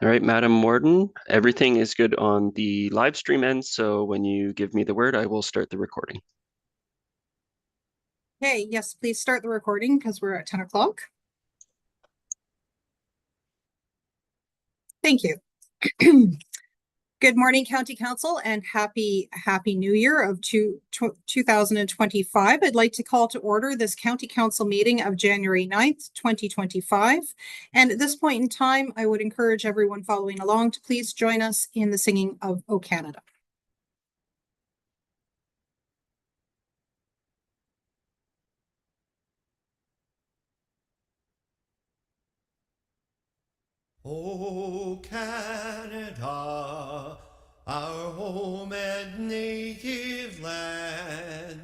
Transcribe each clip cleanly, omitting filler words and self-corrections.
All right, Madam Warden, everything is good on the live stream end, so when you give me the word, I will start the recording. Okay, yes, please start the recording because we're at 10 o'clock. Thank you. Good morning, County Council, and happy New Year of 2025. I'd like to call to order this County Council meeting of January 9th, 2025. And at this point in time, I would encourage everyone following along to please join us in the singing of O Canada. O Canada, our home and native land,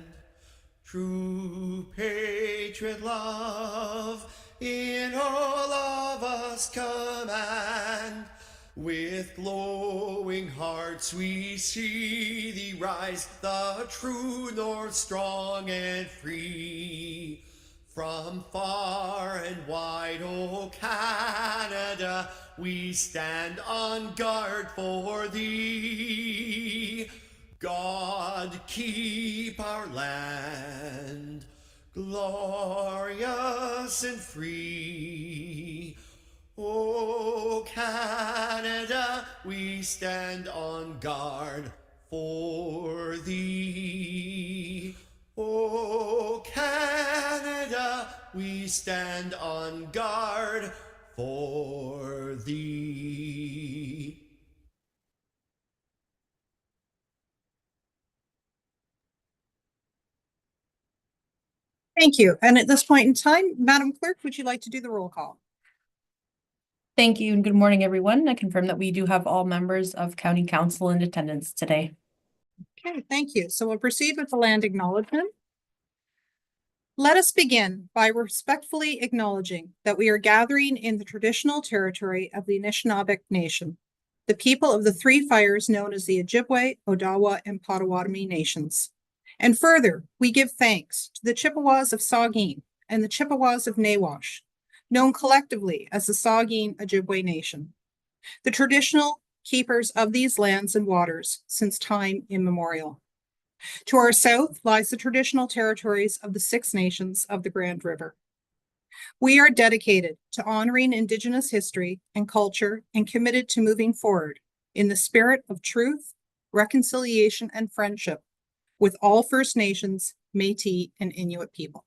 true patriot love in all of us command. With glowing hearts we see thee rise, the true north, strong and free. From far and wide, O Canada, we stand on guard for thee. God keep our land glorious and free. O Canada, we stand on guard for thee. O Canada, we stand on guard for thee. Thank you. And at this point in time, Madam Clerk, would you like to do the roll call? Thank you and good morning, everyone. I confirm that we do have all members of County Council in attendance today. Okay, thank you. So we'll proceed with the land acknowledgement. Let us begin by respectfully acknowledging that we are gathering in the traditional territory of the Anishinaabe Nation, the people of the three fires known as the Ojibwe, Odawa, and Potawatomi nations. And further, we give thanks to the Chippewas of Saugeen and the Chippewas of Nawash, known collectively as the Saugeen Ojibwe Nation, the traditional keepers of these lands and waters since time immemorial. To our south lies the traditional territories of the Six Nations of the Grand River. We are dedicated to honoring Indigenous history and culture and committed to moving forward in the spirit of truth, reconciliation, and friendship with all First Nations, Métis, and Inuit people.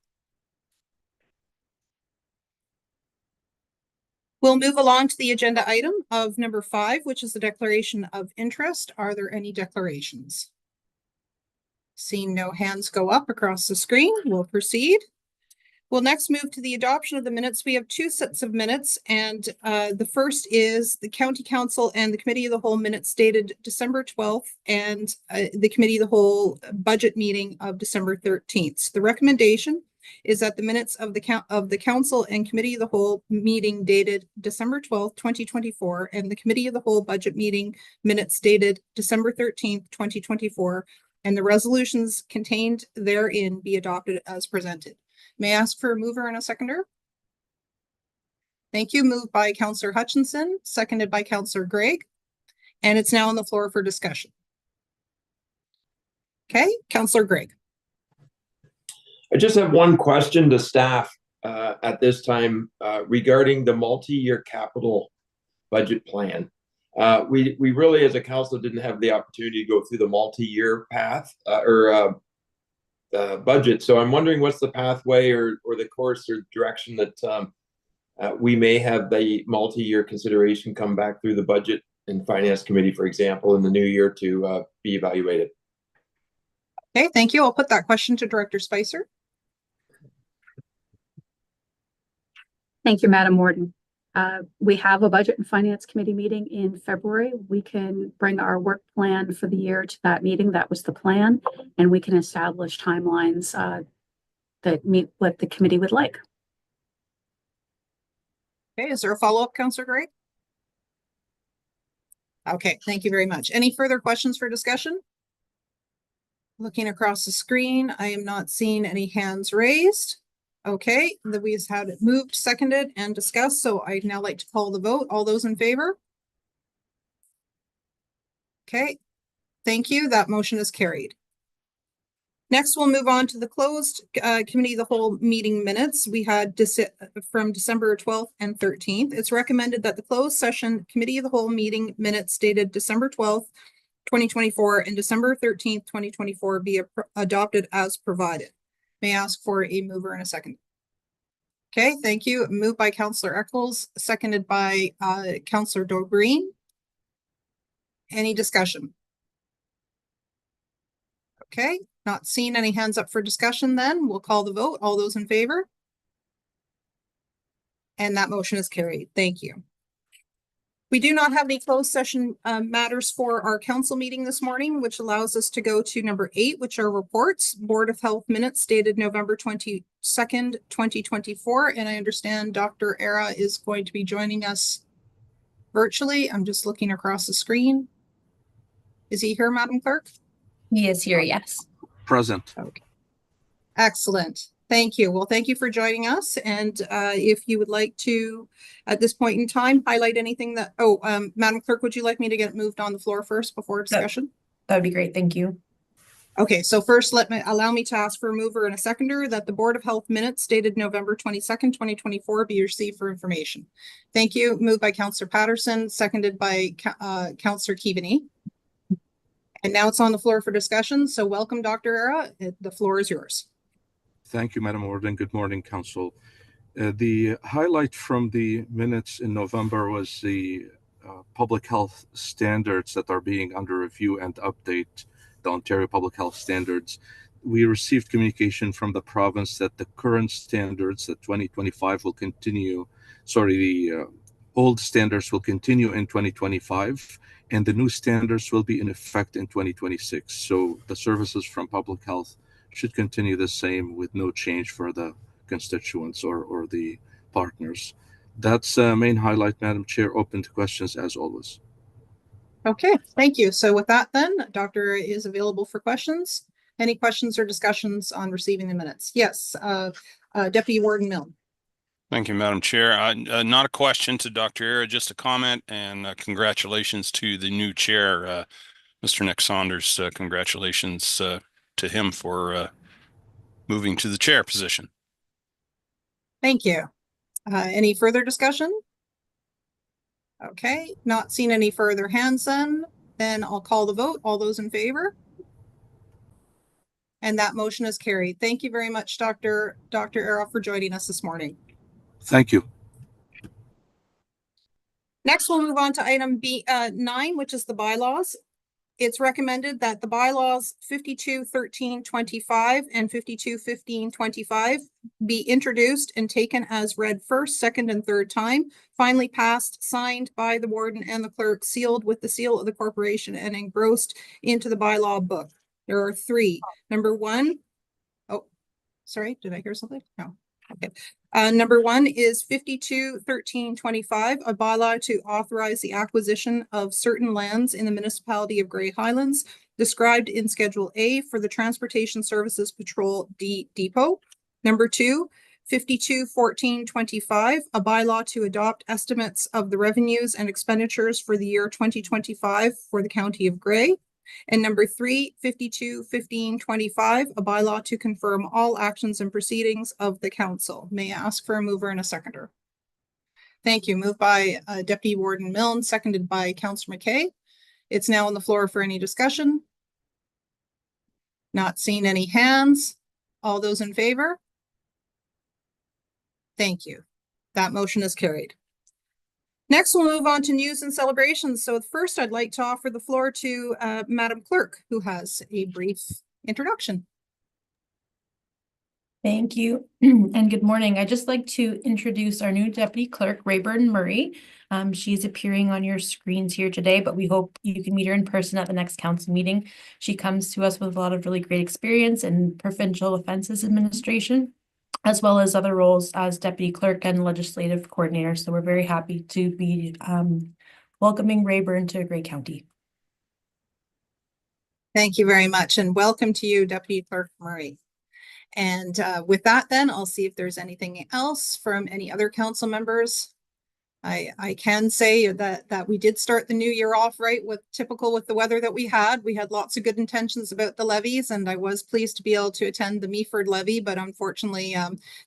We'll move along to the agenda item of number 5, which is the declaration of interest. Are there any declarations? Seeing no hands go up across the screen, we'll proceed. We'll next move to the adoption of the minutes. We have 2 sets of minutes, and the first is the County Council and the Committee of the Whole minutes dated December 12th and the Committee of the Whole budget meeting of December 13th. So the recommendation is that the minutes of the Council and Committee of the Whole meeting dated December 12th, 2024, and the Committee of the Whole budget meeting minutes dated December 13th, 2024, and the resolutions contained therein be adopted as presented. May I ask for a mover and a seconder? Thank you. Moved by Councillor Hutchinson, seconded by Councillor Greig, and it's now on the floor for discussion. Okay, Councillor Greig. I just have one question to staff at this time regarding the multi-year capital budget plan. We really, as a council, didn't have the opportunity to go through the multi-year path budget. So I'm wondering what's the pathway or the course or direction that we may have the multi-year consideration come back through the budget and finance committee, for example, in the new year to be evaluated. Okay, thank you. I'll put that question to Director Spicer. Thank you, Madam Warden. We have a Budget and Finance Committee meeting in February. We can bring our work plan for the year to that meeting. That was the plan, and we can establish timelines that meet what the committee would like. Okay, is there a follow-up, Councillor Gray? Okay, thank you very much. Any further questions for discussion? Looking across the screen, I am not seeing any hands raised. Okay, we've had it moved, seconded, and discussed, so I'd now like to call the vote. All those in favor? Okay, thank you. That motion is carried. Next, we'll move on to the closed committee of the whole meeting minutes. We had from December 12th and 13th. It's recommended that the closed session committee of the whole meeting minutes dated December 12th, 2024 and December 13th, 2024 be adopted as provided. May I ask for a mover and a second? Okay, thank you. Moved by Councillor Eccles, seconded by Councillor Dobreen. Any discussion? Okay, not seeing any hands up for discussion, then we'll call the vote. All those in favor? And that motion is carried. Thank you. We do not have any closed session matters for our council meeting this morning, which allows us to go to number 8, which are reports. Board of Health minutes dated November 22nd, 2024. And I understand Dr. Era is going to be joining us virtually. I'm just looking across the screen. Is he here, Madam Clerk? He is here, yes. Present. Okay. Excellent. Thank you. Well, thank you for joining us. And if you would like to, at this point in time, highlight anything that, Madam Clerk, would you like me to get it moved on the floor first before discussion? That would be great. Thank you. Okay, so first allow me to ask for a mover and a seconder that the Board of Health minutes dated November 22nd, 2024 be received for information. Thank you. Moved by Councillor Patterson, seconded by Councillor Keaveney. And now it's on the floor for discussion. So welcome, Dr. Era. The floor is yours. Thank you, Madam Warden. Good morning, Council. The highlight from the minutes in November was the public health standards that are being under review and update the Ontario Public Health Standards. We received communication from the province that the current standards, that 2025 will continue, the old standards will continue in 2025, and the new standards will be in effect in 2026. So the services from public health should continue the same with no change for the constituents or the partners. That's a main highlight, Madam Chair. Open to questions as always. Okay, thank you. So with that then, Doctor is available for questions. Any questions or discussions on receiving the minutes? Yes, Deputy Warden Milne. Thank you, Madam Chair. Not a question to Dr. Era, just a comment, and congratulations to the new chair, Mr. Nick Saunders. Congratulations to him for moving to the chair position. Thank you. Any further discussion? Okay, not seeing any further hands then I'll call the vote. All those in favor? And that motion is carried. Thank you very much, Dr. Era, for joining us this morning. Thank you. Next, we'll move on to item B9, which is the bylaws. It's recommended that the bylaws 52-13-25 and 52-15-25 be introduced and taken as read first, second, and third time, finally passed, signed by the warden and the clerk, sealed with the seal of the corporation, and engrossed into the bylaw book. There are 3. Number 1. Oh, sorry, did I hear something? No. Okay. Number 1 is 52-13-25, a bylaw to authorize the acquisition of certain lands in the municipality of Grey Highlands, described in Schedule A for the Transportation Services Patrol Depot. Number 2, 52-14-25, a bylaw to adopt estimates of the revenues and expenditures for the year 2025 for the County of Grey. And number 3, 52-15-25, a bylaw to confirm all actions and proceedings of the council. May I ask for a mover and a seconder? Thank you. Moved by Deputy Warden Milne, seconded by Councillor McKay. It's now on the floor for any discussion. Not seeing any hands. All those in favor? Thank you. That motion is carried. Next, we'll move on to news and celebrations. So first, I'd like to offer the floor to Madam Clerk, who has a brief introduction. Thank you and good morning. I'd just like to introduce our new Deputy Clerk, Rayburn Murray. She's appearing on your screens here today, but we hope you can meet her in person at the next council meeting. She comes to us with a lot of really great experience in provincial offenses administration, as well as other roles as Deputy Clerk and Legislative Coordinator. So we're very happy to be welcoming Rayburn to Grey County. Thank you very much, and welcome to you, Deputy Clerk Murray. And with that then, I'll see if there's anything else from any other council members. I can say that we did start the new year off right with typical with the weather that we had. We had lots of good intentions about the levies, and I was pleased to be able to attend the Meaford levy, but unfortunately,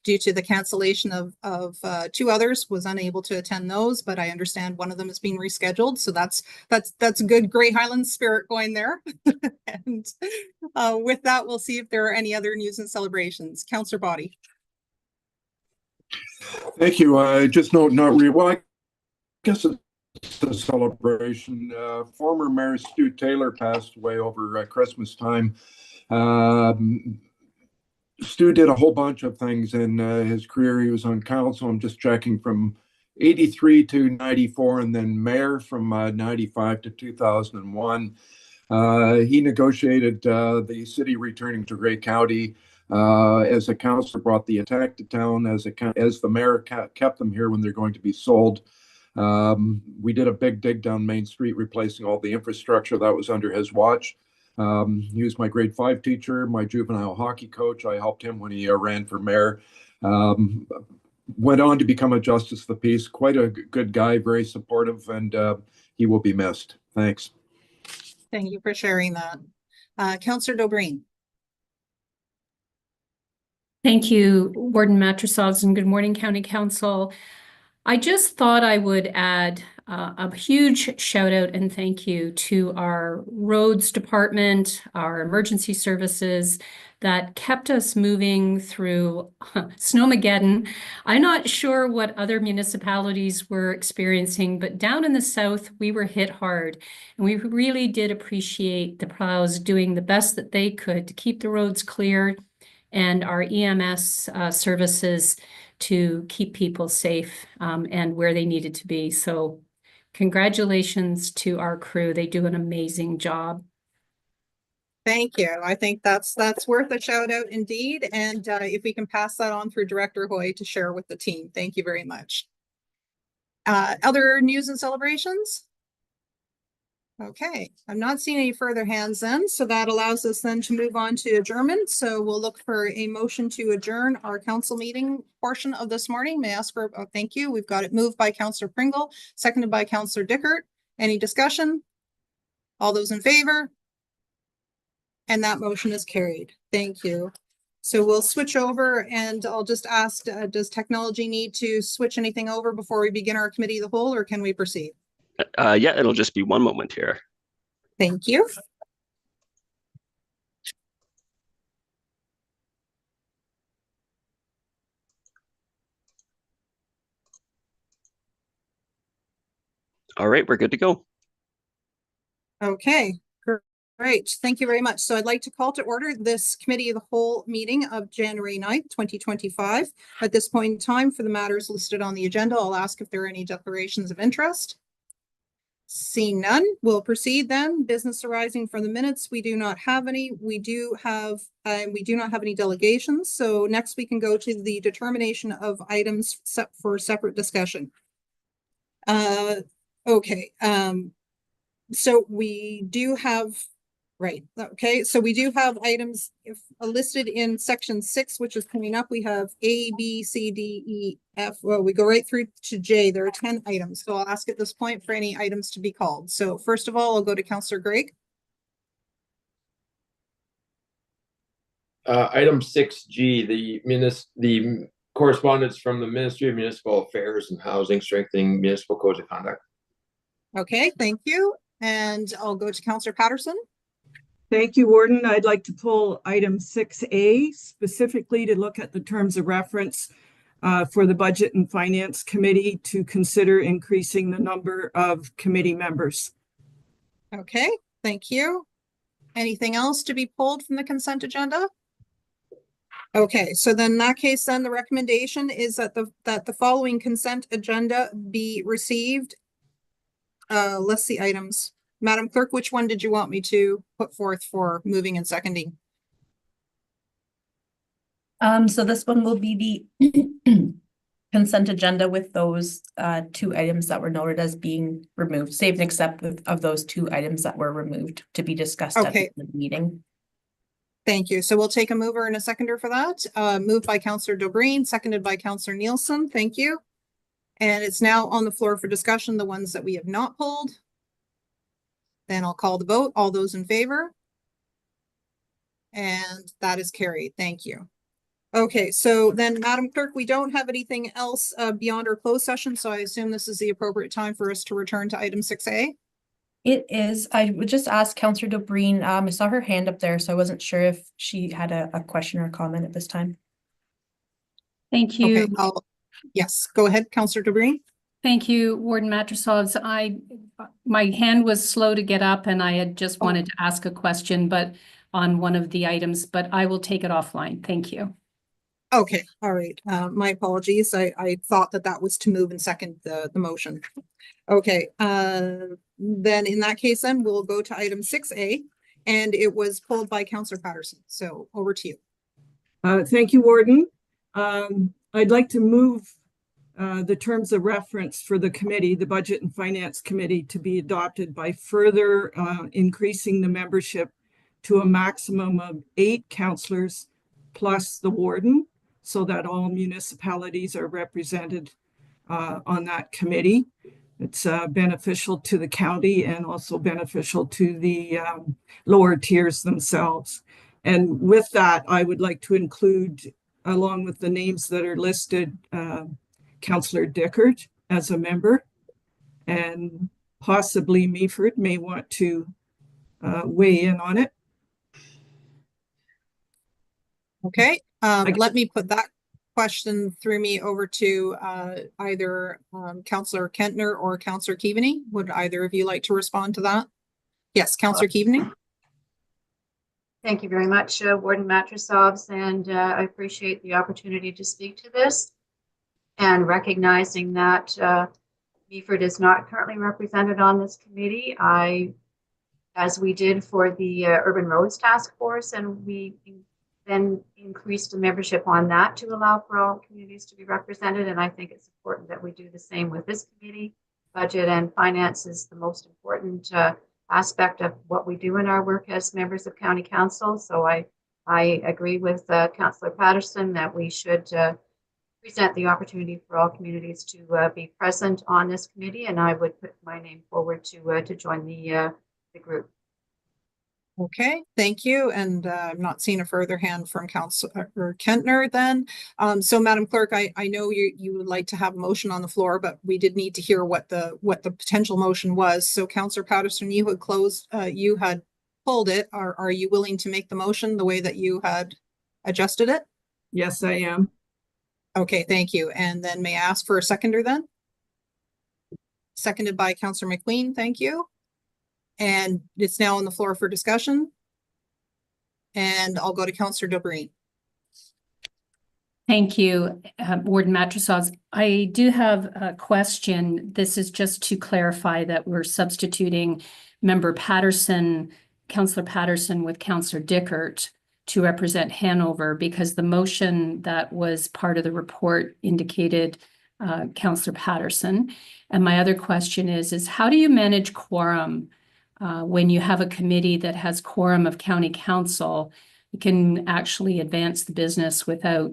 due to the cancellation of two others, was unable to attend those. But I understand one of them is being rescheduled, so that's good Grey Highlands spirit going there. And with that, we'll see if there are any other news and celebrations. Councillor Body. Thank you. I just note, not really, well, I guess it's a celebration. Former Mayor Stu Taylor passed away over Christmas time. Stu did a whole bunch of things in his career. He was on council, I'm just checking, from 83 to 94, and then mayor from 95 to 2001. He negotiated the city returning to Grey County. As a councillor, brought the attack to town. As the mayor kept them here when they're going to be sold. We did a big dig down Main Street, replacing all the infrastructure that was under his watch. He was my grade 5 teacher, my juvenile hockey coach. I helped him when he ran for mayor. Went on to become a justice of the peace. Quite a good guy, very supportive, and he will be missed. Thanks. Thank you for sharing that. Councillor Dobreen. Thank you, Warden Matrosovs, and good morning, County Council. I just thought I would add a huge shout out and thank you to our roads department, our emergency services that kept us moving through Snowmageddon. I'm not sure what other municipalities were experiencing, but down in the south, we were hit hard. And we really did appreciate the plows doing the best that they could to keep the roads clear, and our EMS services to keep people safe and where they needed to be. So congratulations to our crew. They do an amazing job. Thank you. I think that's worth a shout out indeed. And if we can pass that on through Director Hoy to share with the team. Thank you very much. Other news and celebrations? Okay, I'm not seeing any further hands then, so that allows us then to move on to adjournment. So we'll look for a motion to adjourn our council meeting portion of this morning. May I ask for, thank you. We've got it moved by Councillor Pringle, seconded by Councillor Dickert. Any discussion? All those in favor? And that motion is carried. Thank you. So we'll switch over, and I'll just ask, does technology need to switch anything over before we begin our committee of the whole, or can we proceed? Yeah, it'll just be one moment here. Thank you. All right, we're good to go. Okay, great. Thank you very much. So I'd like to call to order this committee of the whole meeting of January 9th, 2025. At this point in time, for the matters listed on the agenda, I'll ask if there are any declarations of interest. Seeing none, we'll proceed then. Business arising from the minutes, we do not have any. We do not have any delegations. So next we can go to the determination of items set for separate discussion. Okay. So we do have, right. Okay. So we do have items listed in section 6, which is coming up. We have A, B, C, D, E, F. Well, we go right through to J. There are 10 items. So I'll ask at this point for any items to be called. So first of all, I'll go to Councillor Greig. Item 6G, the correspondence from the Ministry of Municipal Affairs and Housing, strengthening municipal codes of conduct. Okay, thank you. And I'll go to Councillor Patterson. Thank you, Warden. I'd like to pull item 6A specifically to look at the terms of reference for the Budget and Finance Committee to consider increasing the number of committee members. Okay, thank you. Anything else to be pulled from the consent agenda? Okay, so then in that case, then the recommendation is that the following consent agenda be received. Let's see items. Madam Clerk, which one did you want me to put forth for moving and seconding? So this one will be the consent agenda with those 2 items that were noted as being removed, save and except of those 2 items that were removed to be discussed at the meeting. Thank you. So we'll take a mover and a seconder for that. Moved by Councillor Dobreen, seconded by Councillor Nielsen. Thank you. And it's now on the floor for discussion, the ones that we have not pulled. Then I'll call the vote. All those in favor? And that is carried. Thank you. Okay, so then, Madam Clerk, we don't have anything else beyond our closed session, so I assume this is the appropriate time for us to return to item 6A. It is. I would just ask Councillor Dobreen, I saw her hand up there, so I wasn't sure if she had a question or comment at this time. Thank you. Okay, yes, go ahead, Councillor Dobreen. Thank you, Warden Matrosovs. My hand was slow to get up and I had just wanted to ask a question, but on one of the items, but I will take it offline. Thank you. Okay, all right. My apologies. I thought that was to move and second the motion. Okay, then in that case, then we'll go to item 6A, and it was pulled by Councillor Patterson. So over to you. Thank you, Warden. I'd like to move the terms of reference for the committee, the Budget and Finance Committee, to be adopted by further increasing the membership to a maximum of 8 councillors plus the warden, so that all municipalities are represented on that committee. It's beneficial to the county and also beneficial to the lower tiers themselves. And with that, I would like to include, along with the names that are listed, Councillor Dickert as a member, and possibly Meaford may want to weigh in on it. Okay, let me put that question through me over to either Councillor Kentner or Councillor Keaveney. Would either of you like to respond to that? Yes, Councillor Keaveney. Thank you very much, Warden Matrosovs, and I appreciate the opportunity to speak to this. And recognizing that Meaford is not currently represented on this committee, as we did for the Urban Roads Task Force, and we then increased the membership on that to allow for all communities to be represented. And I think it's important that we do the same with this committee. Budget and finance is the most important aspect of what we do in our work as members of County Council. So I agree with Councillor Patterson that we should present the opportunity for all communities to be present on this committee, and I would put my name forward to join the group. Okay, thank you. And I'm not seeing a further hand from Councillor Kentner then. So Madam Clerk, I know you would like to have a motion on the floor, but we did need to hear what the potential motion was. So Councillor Patterson, you had pulled it. Are you willing to make the motion the way that you had adjusted it? Yes, I am. Okay, thank you. And then may I ask for a seconder then? Seconded by Councillor McQueen, thank you. And it's now on the floor for discussion. And I'll go to Councillor Dobreen. Thank you, Warden Matrosovs. I do have a question. This is just to clarify that we're substituting Member Patterson, Councillor Patterson with Councillor Dickert to represent Hanover, because the motion that was part of the report indicated Councillor Patterson. And my other question is how do you manage quorum when you have a committee that has quorum of County Council? You can actually advance the business without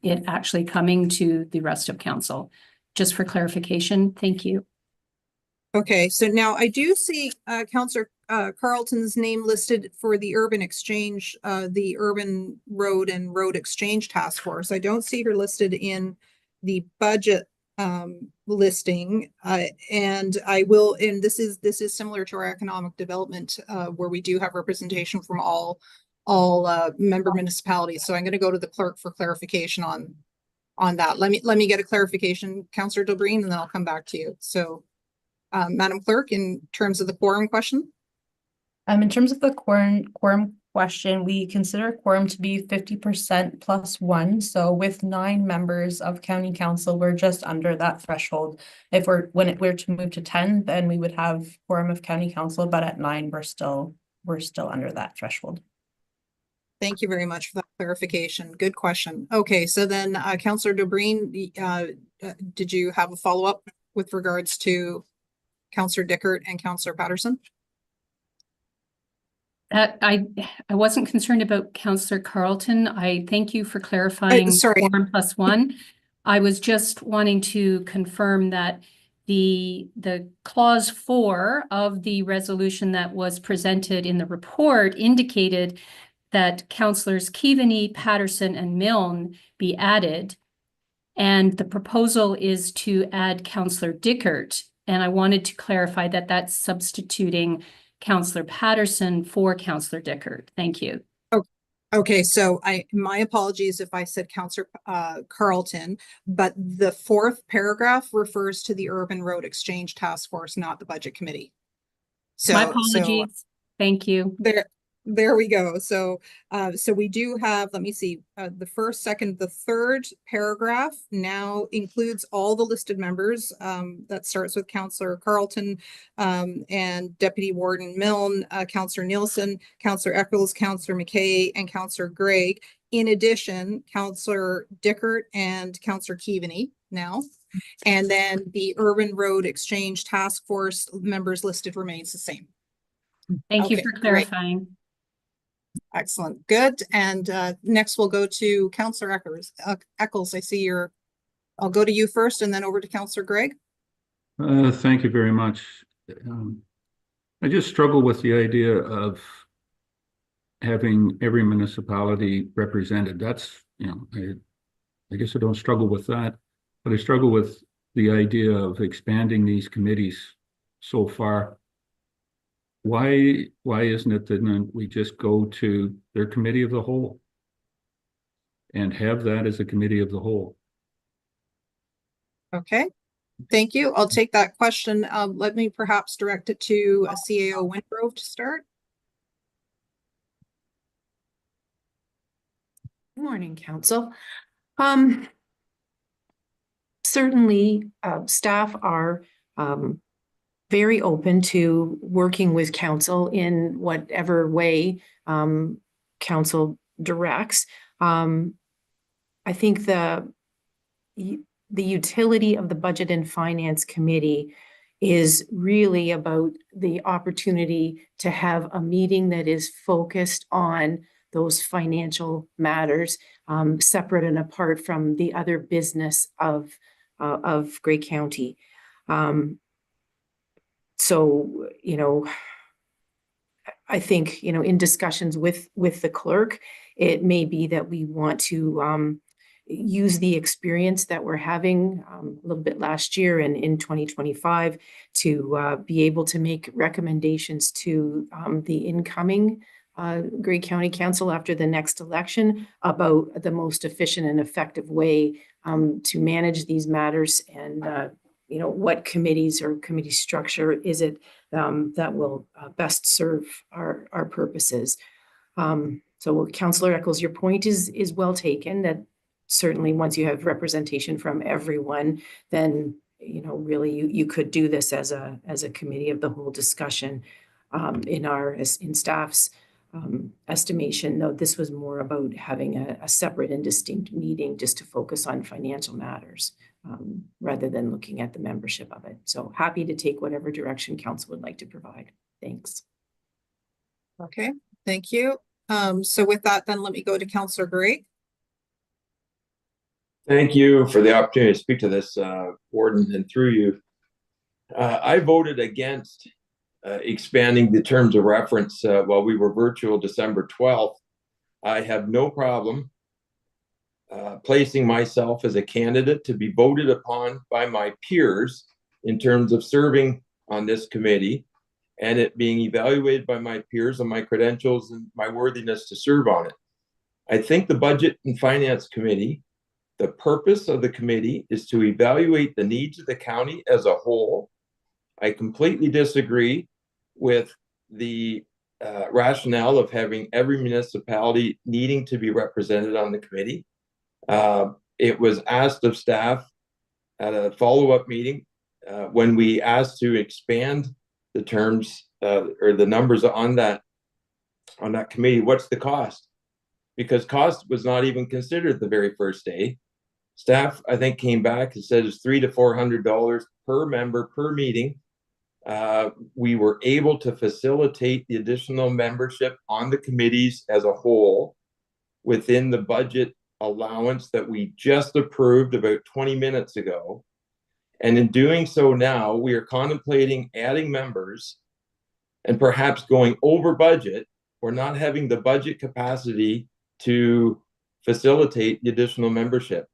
it actually coming to the rest of Council. Just for clarification, thank you. Okay, so now I do see Councillor Carlton's name listed for the Urban Exchange, the Urban Road and Road Exchange Task Force. I don't see her listed in the budget listing, and I will, and this is similar to our economic development, where we do have representation from all member municipalities. So I'm going to go to the clerk for clarification on that. Let me get a clarification, Councillor Dobreen, and then I'll come back to you. So, Madam Clerk, in terms of the quorum question. In terms of the quorum question, we consider quorum to be 50% plus 1. So with 9 members of County Council, we're just under that threshold. If when we're to move to 10, then we would have quorum of County Council, but at 9, we're still under that threshold. Thank you very much for that clarification. Good question. Okay, so then Councillor Dobreen, did you have a follow-up with regards to Councillor Dickert and Councillor Patterson? I wasn't concerned about Councillor Carlton. I thank you for clarifying sorry. quorum plus 1. I was just wanting to confirm that the clause 4 of the resolution that was presented in the report indicated that Councillors Keaveney, Patterson, and Milne be added. And the proposal is to add Councillor Dickert. And I wanted to clarify that that's substituting Councillor Patterson for Councillor Dickert. Thank you. Okay, so my apologies if I said Councillor Carlton, but the 4th paragraph refers to the Urban Road Exchange Task Force, not the Budget Committee. So, my apologies. Thank you. There we go. So, so we do have, let me see, the first, second, the third paragraph now includes all the listed members. That starts with Councillor Carlton, and Deputy Warden Milne, Councillor Nielsen, Councillor Eccles, Councillor McKay, and Councillor Gregg. In addition, Councillor Dickert and Councillor Keaveney now. And then the Urban Road Exchange Task Force members listed remains the same. Thank you Okay, for great. clarifying. Excellent, good. And next we'll go to Councillor Eccles. I see I'll go to you first and then over to Councillor Gregg. Thank you very much. I just struggle with the idea of having every municipality represented. That's, I guess I don't struggle with that, but I struggle with the idea of expanding these committees so far. Why isn't it that we just go to their committee of the whole and have that as a committee of the whole? Okay, thank you. I'll take that question. Let me perhaps direct it to a CAO Wingrove to start. Good morning, Council. Certainly, staff are very open to working with council in whatever way council directs. I think the utility of the Budget and Finance Committee is really about the opportunity to have a meeting that is focused on those financial matters, separate and apart from the other business of Grey County. So, I think, in discussions with the clerk, it may be that we want to use the experience that we're having a little bit last year and in 2025 to be able to make recommendations to the incoming Grey County Council after the next election about the most efficient and effective way to manage these matters and what committees or committee structure is it that will best serve our purposes. So Councillor Eccles, your point is well taken, that certainly once you have representation from everyone, then really you could do this as a committee of the whole discussion. In staff's estimation, though, this was more about having a separate and distinct meeting just to focus on financial matters rather than looking at the membership of it. So happy to take whatever direction council would like to provide. Thanks. Okay, thank you. So with that, then let me go to Councillor Gregg. Thank you for the opportunity to speak to this, Warden, and through you. I voted against expanding the terms of reference while we were virtual December 12th. I have no problem placing myself as a candidate to be voted upon by my peers in terms of serving on this committee, and it being evaluated by my peers on my credentials and my worthiness to serve on it. I think the Budget and Finance Committee, the purpose of the committee is to evaluate the needs of the county as a whole. I completely disagree with the rationale of having every municipality needing to be represented on the committee. It was asked of staff at a follow-up meeting when we asked to expand the terms or the numbers on that committee, what's the cost? Because cost was not even considered the very first day. Staff, I think, came back and said it's $300 to $400 per member per meeting. We were able to facilitate the additional membership on the committees as a whole within the budget allowance that we just approved about 20 minutes ago. And in doing so now, we are contemplating adding members and perhaps going over budget or not having the budget capacity to facilitate the additional membership.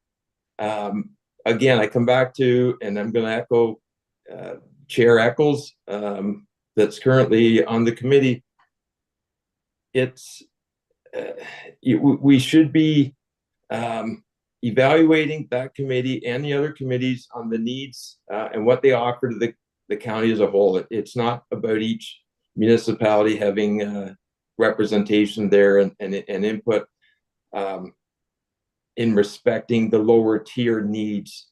Again, I come back to, and I'm going to echo Chair Eccles, that's currently on the committee. We should be evaluating that committee and the other committees on the needs and what they offer to the county as a whole. It's not about each municipality having representation there and input in respecting the lower tier needs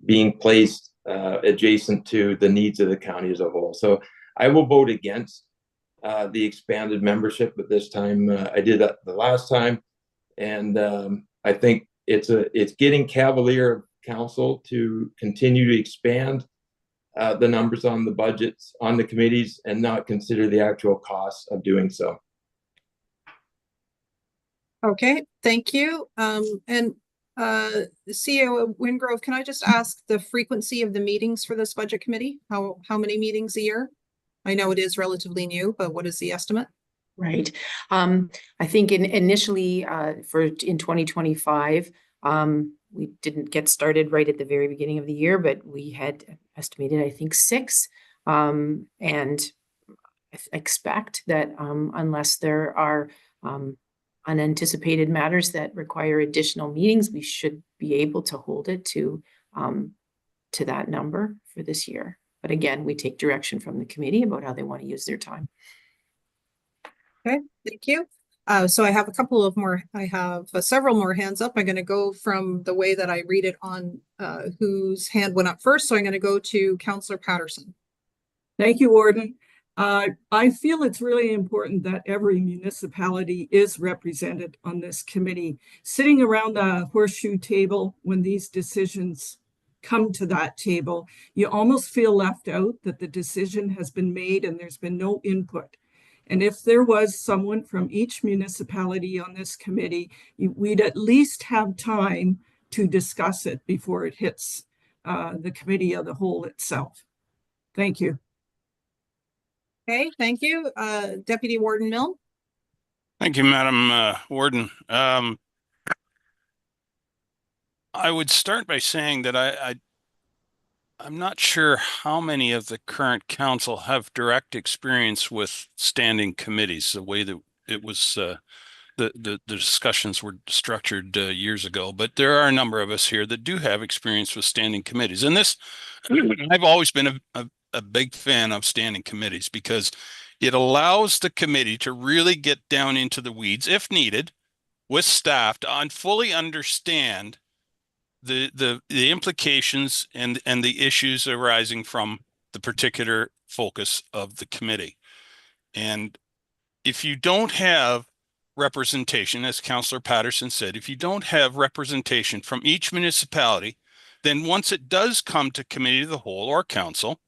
being placed adjacent to the needs of the county as a whole. So I will vote against the expanded membership at this time. I did that the last time, and I think it's getting cavalier of council to continue to expand the numbers on the budgets on the committees and not consider the actual costs of doing so. Okay, thank you. And CEO Wingrove, can I just ask the frequency of the meetings for this budget committee? How many meetings a year? I know it is relatively new, but what is the estimate? Right. I think initially in 2025, we didn't get started right at the very beginning of the year, but we had estimated, I think, 6. And I expect that unless there are unanticipated matters that require additional meetings, we should be able to hold it to that number for this year. But again, we take direction from the committee about how they want to use their time. Okay, thank you. So I have a couple of more, I have several more hands up. I'm going to go from the way that I read it on whose hand went up first. So I'm going to go to Councillor Patterson. Thank you, Warden. I feel it's really important that every municipality is represented on this committee. Sitting around the horseshoe table when these decisions come to that table, you almost feel left out, that the decision has been made and there's been no input. And if there was someone from each municipality on this committee, we'd at least have time to discuss it before it hits the committee of the whole itself. Thank you. Okay, thank you. Deputy Warden Milne. Thank you, Madam Warden. I would start by saying that I'm not sure how many of the current council have direct experience with standing committees, the way that it was the discussions were structured years ago. But there are a number of us here that do have experience with standing committees. And this, I've always been a big fan of standing committees because it allows the committee to really get down into the weeds, if needed, with staff to fully understand the implications and the issues arising from the particular focus of the committee. And if you don't have representation, as Councillor Patterson said, if you don't have representation from each municipality, then once it does come to committee of the whole or council,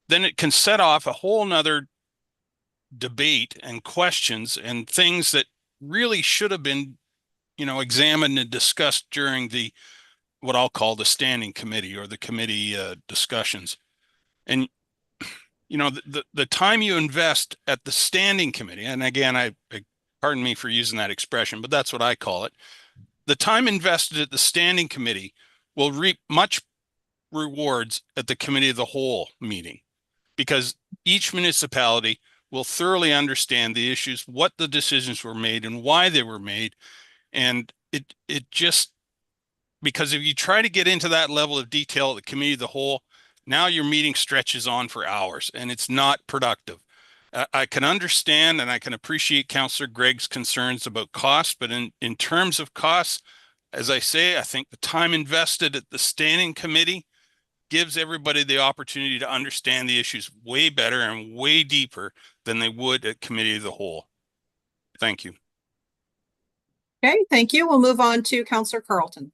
then it can set off a whole nother debate and questions and things that really should have been, examined and discussed during what I'll call the standing committee or the committee discussions. And, the time you invest at the standing committee, and again, I pardon me for using that expression, but that's what I call it. The time invested at the standing committee will reap much rewards at the committee of the whole meeting, because each municipality will thoroughly understand the issues, what the decisions were made and why they were made. And it just, because if you try to get into that level of detail at the committee of the whole, now your meeting stretches on for hours and it's not productive. I can understand and I can appreciate Councillor Gregg's concerns about cost, but in terms of costs, as I say, I think the time invested at the standing committee gives everybody the opportunity to understand the issues way better and way deeper than they would at committee of the whole. Thank you. Okay, thank you. We'll move on to Councillor Carleton.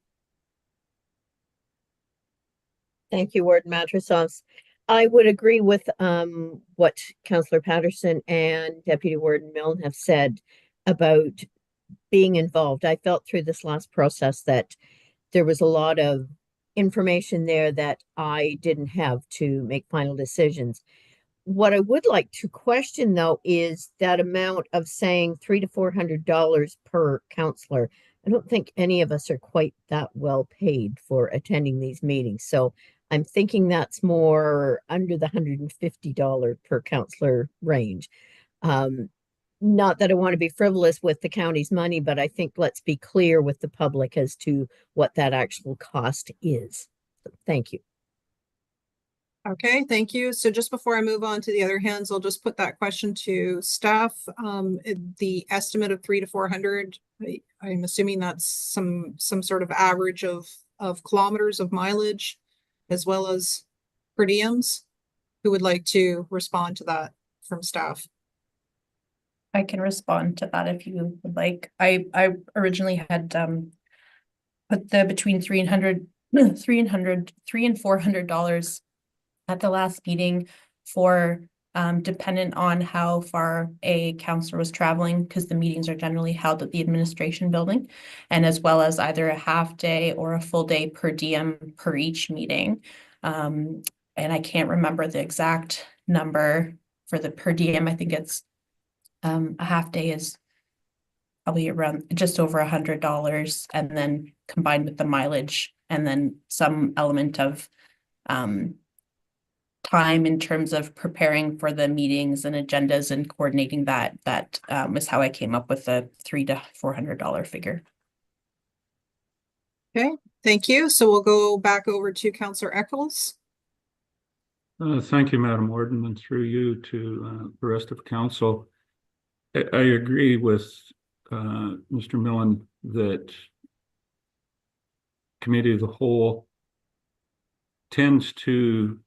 Thank you, Warden Matrosovs. I would agree with what Councillor Patterson and Deputy Warden Milne have said about being involved. I felt through this last process that there was a lot of information there that I didn't have to make final decisions. What I would like to question, though, is that amount of saying $300 to $400 per counselor. I don't think any of us are quite that well paid for attending these meetings. So I'm thinking that's more under the $150 per counselor range. Not that I want to be frivolous with the county's money, but I think let's be clear with the public as to what that actual cost is. So, thank you. Okay, thank you. So just before I move on to the other hands, I'll just put that question to staff. The estimate of 300 to 400, I'm assuming that's some sort of average of kilometers of mileage, as well as per diems. Who would like to respond to that from staff? I can respond to that if you would like. I originally had put the between $300 and $400 at the last meeting for dependent on how far a counselor was traveling, because the meetings are generally held at the administration building, and as well as either a half day or a full day per diem per each meeting. And I can't remember the exact number for the per diem. I think it's a half day is probably around just over $100, and then combined with the mileage, and then some element of time in terms of preparing for the meetings and agendas and coordinating that was how I came up with the $300 to $400 figure. Okay, thank you. So we'll go back over to Councillor Eccles. Thank you, Madam Warden, and through you to the rest of council. I agree with Mr. Millen that committee of the whole tends to,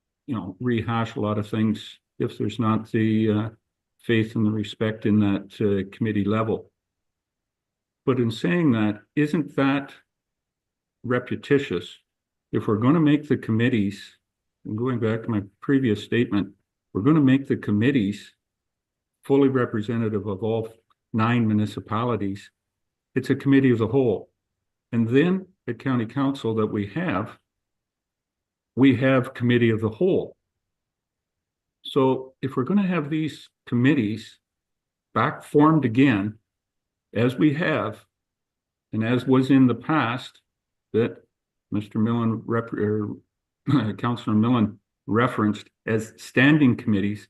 rehash a lot of things if there's not the faith and the respect in that committee level. But in saying that, isn't that repetitious? If we're going to make the committees, and going back to my previous statement, we're going to make the committees fully representative of all 9 municipalities. It's a committee of the whole. And then at county council that we have committee of the whole. So if we're going to have these committees back formed again, as we have, and as was in the past, that Mr. Millen, Councillor Millen referenced as standing committees,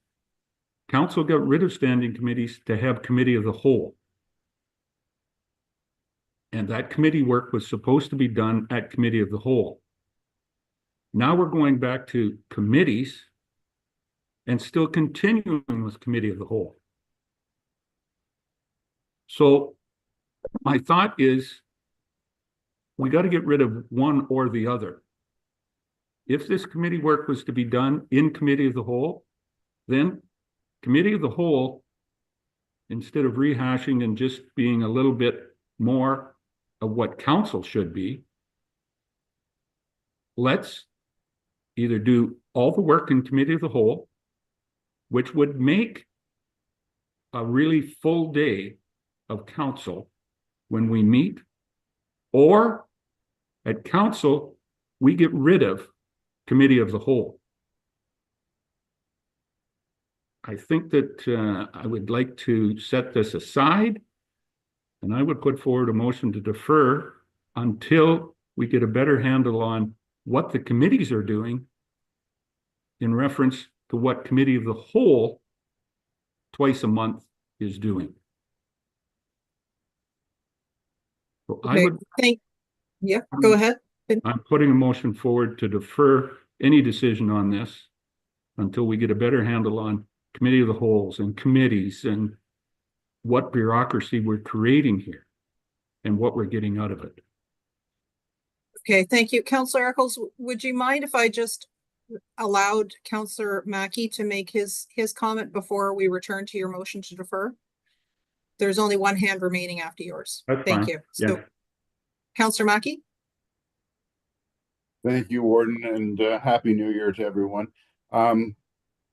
council got rid of standing committees to have committee of the whole. And that committee work was supposed to be done at committee of the whole. Now we're going back to committees and still continuing with committee of the whole. So my thought is we got to get rid of one or the other. If this committee work was to be done in committee of the whole, then committee of the whole, instead of rehashing and just being a little bit more of what council should be, let's either do all the work in committee of the whole, which would make a really full day of council when we meet, or at council, we get rid of committee of the whole. I think that I would like to set this aside, and I would put forward a motion to defer until we get a better handle on what the committees are doing in reference to what committee of the whole twice a month is doing. So Okay, I would, go ahead. I'm putting a motion forward to defer any decision on this until we get a better handle on committee of the wholes and committees and what bureaucracy we're creating here and what we're getting out of it. Okay, thank you. Councillor Eccles, would you mind if I just allowed Councillor Mackey to make his comment before we return to your motion to defer? There's only one hand remaining after yours. That's Thank fine. you. So, Councillor Mackey? Thank you, Warden, and Happy New Year to everyone.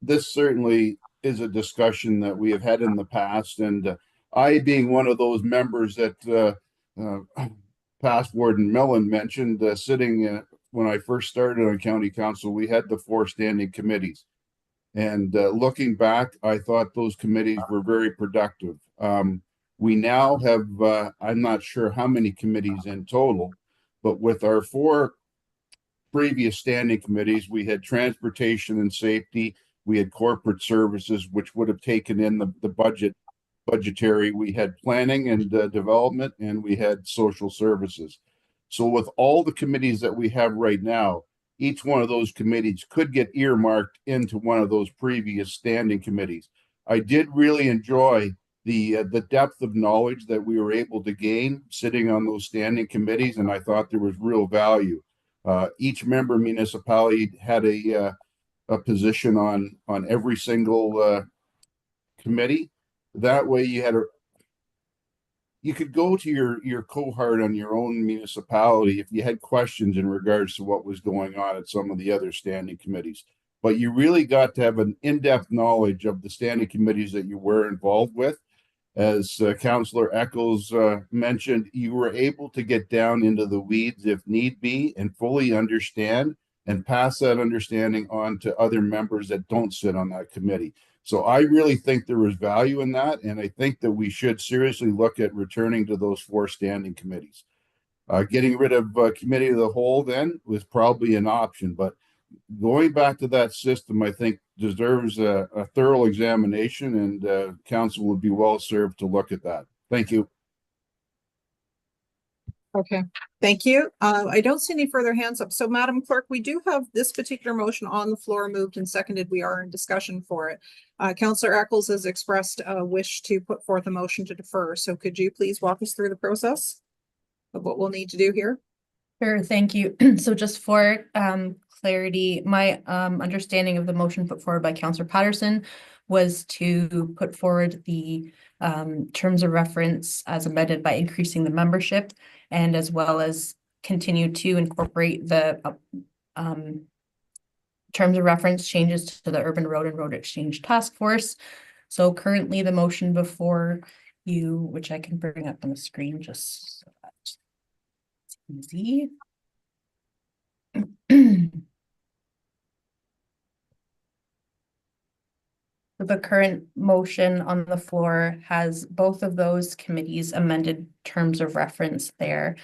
This certainly is a discussion that we have had in the past, and I, being one of those members that past Warden Millen mentioned, sitting when I first started on county council, we had the 4 standing committees. And looking back, I thought those committees were very productive. We now have, I'm not sure how many committees in total, but with our 4 previous standing committees, we had transportation and safety, we had corporate services, which would have taken in the budgetary, we had planning and development, and we had social services. So with all the committees that we have right now, each one of those committees could get earmarked into one of those previous standing committees. I did really enjoy the depth of knowledge that we were able to gain sitting on those standing committees, and I thought there was real value. Each member municipality had a position on every single committee. That way you could go to your cohort on your own municipality if you had questions in regards to what was going on at some of the other standing committees. But you really got to have an in-depth knowledge of the standing committees that you were involved with. As Councillor Eccles mentioned, you were able to get down into the weeds if need be and fully understand and pass that understanding on to other members that don't sit on that committee. So I really think there is value in that, and I think that we should seriously look at returning to those 4 standing committees. Getting rid of committee of the whole then was probably an option, but going back to that system, I think deserves a thorough examination, and council would be well served to look at that. Thank you. Okay, thank you. I don't see any further hands up. So Madam Clerk, we do have this particular motion on the floor, moved and seconded. We are in discussion for it. Councillor Eccles has expressed a wish to put forth a motion to defer. So could you please walk us through the process of what we'll need to do here? Sure, thank you. So just for clarity, my understanding of the motion put forward by Councillor Patterson was to put forward the terms of reference as amended by increasing the membership, and as well as continue to incorporate the terms of reference changes to the Urban Road and Road Exchange Task Force. So currently the motion before you, which I can bring up on the screen just so that it's easy. The current motion on the floor has both of those committees amended terms of reference there.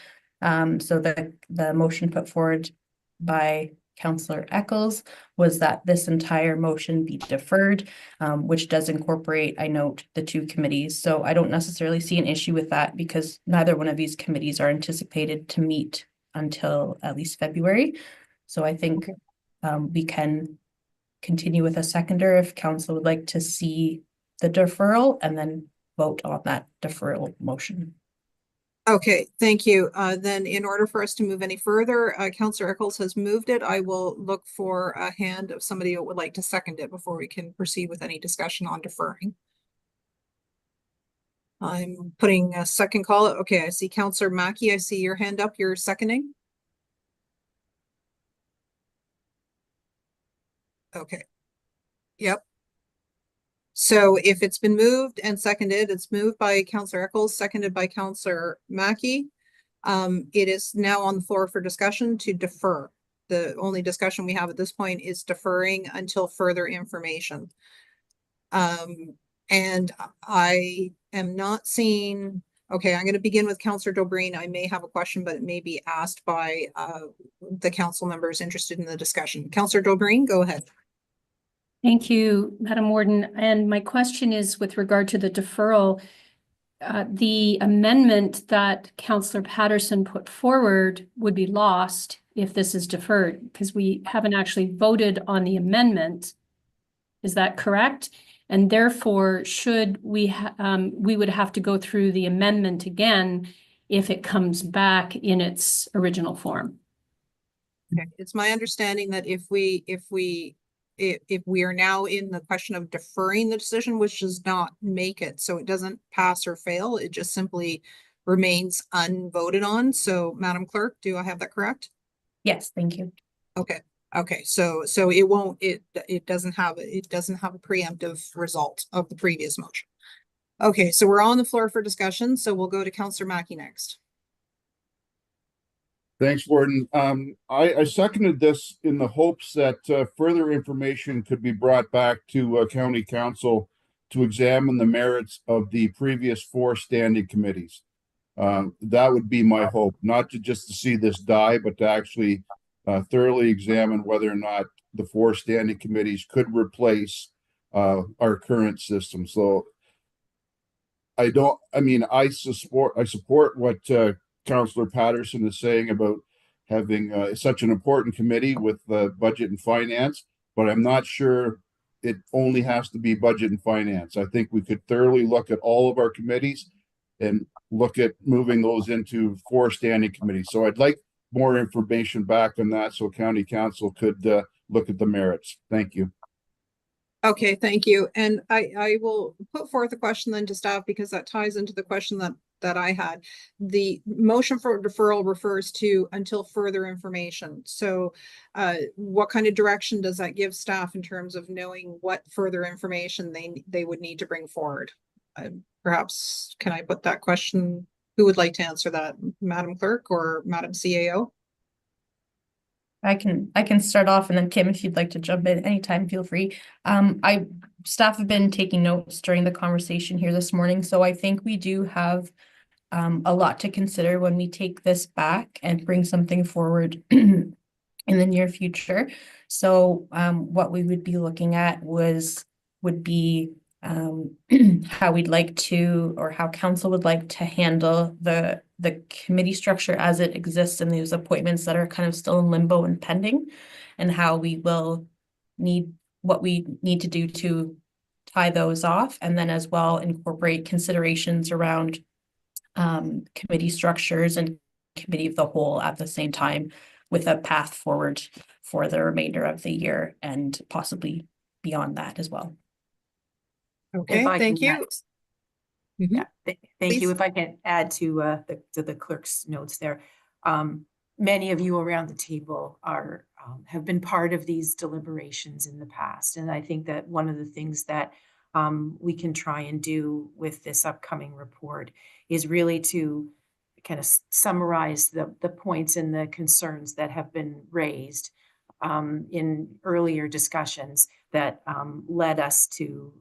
So the motion put forward by Councillor Eccles was that this entire motion be deferred, which does incorporate, I note, the 2 committees. So I don't necessarily see an issue with that because neither one of these committees are anticipated to meet until at least February. So I think we can continue with a seconder if council would like to see the deferral and then vote on that deferral motion. Okay, thank you. Then in order for us to move any further, Councillor Eccles has moved it. I will look for a hand of somebody who would like to second it before we can proceed with any discussion on deferring. I'm putting a second call. Okay, I see Councillor Mackey. I see your hand up. You're seconding. Okay. Yep. So if it's been moved and seconded, it's moved by Councillor Eccles, seconded by Councillor Mackey. It is now on the floor for discussion to defer. The only discussion we have at this point is deferring until further information. And I am not seeing, okay, I'm going to begin with Councillor Dobreen. I may have a question, but it may be asked by the council members interested in the discussion. Councillor Dobreen, go ahead. Thank you, Madam Warden. And my question is with regard to the deferral. The amendment that Councillor Patterson put forward would be lost if this is deferred, because we haven't actually voted on the amendment. Is that correct? And therefore, should we would have to go through the amendment again if it comes back in its original form. Okay, it's my understanding that if we are now in the question of deferring the decision, which does not make it, so it doesn't pass or fail, it just simply remains unvoted on. So Madam Clerk, do I have that correct? Yes, thank you. Okay. Okay, so it won't, it doesn't have a preemptive result of the previous motion. Okay, so we're on the floor for discussion, so we'll go to Councillor Mackey next. Thanks, Warden. I seconded this in the hopes that further information could be brought back to County Council to examine the merits of the previous 4 standing committees. That would be my hope, not to just to see this die, but to actually thoroughly examine whether or not the 4 standing committees could replace our current system. So I support what Councillor Patterson is saying about having such an important committee with budget and finance, but I'm not sure it only has to be budget and finance. I think we could thoroughly look at all of our committees and look at moving those into 4 standing committees. So I'd like more information back on that so County Council could look at the merits. Thank you. Okay, thank you. And I will put forth a question then to staff because that ties into the question that I had. The motion for deferral refers to until further information. So what kind of direction does that give staff in terms of knowing what further information they would need to bring forward? Perhaps can I put that question? Who would like to answer that? Madam Clerk or Madam CAO? I can start off, and then Kim, if you'd like to jump in anytime, feel free. Staff have been taking notes during the conversation here this morning, so I think we do have a lot to consider when we take this back and bring something forward in the near future. So what we would be looking at would be how we'd like to, or how council would like to handle the committee structure as it exists and those appointments that are kind of still in limbo and pending, and how we will what we need to do to tie those off, and then as well incorporate considerations around committee structures and committee of the whole at the same time, with a path forward for the remainder of the year and possibly beyond that as well. Okay, thank you. Yeah, thank you. Please. If I can add to the clerk's notes there. Many of you around the table have been part of these deliberations in the past. And I think that one of the things that we can try and do with this upcoming report is really to kind of summarize the points and the concerns that have been raised in earlier discussions that led us to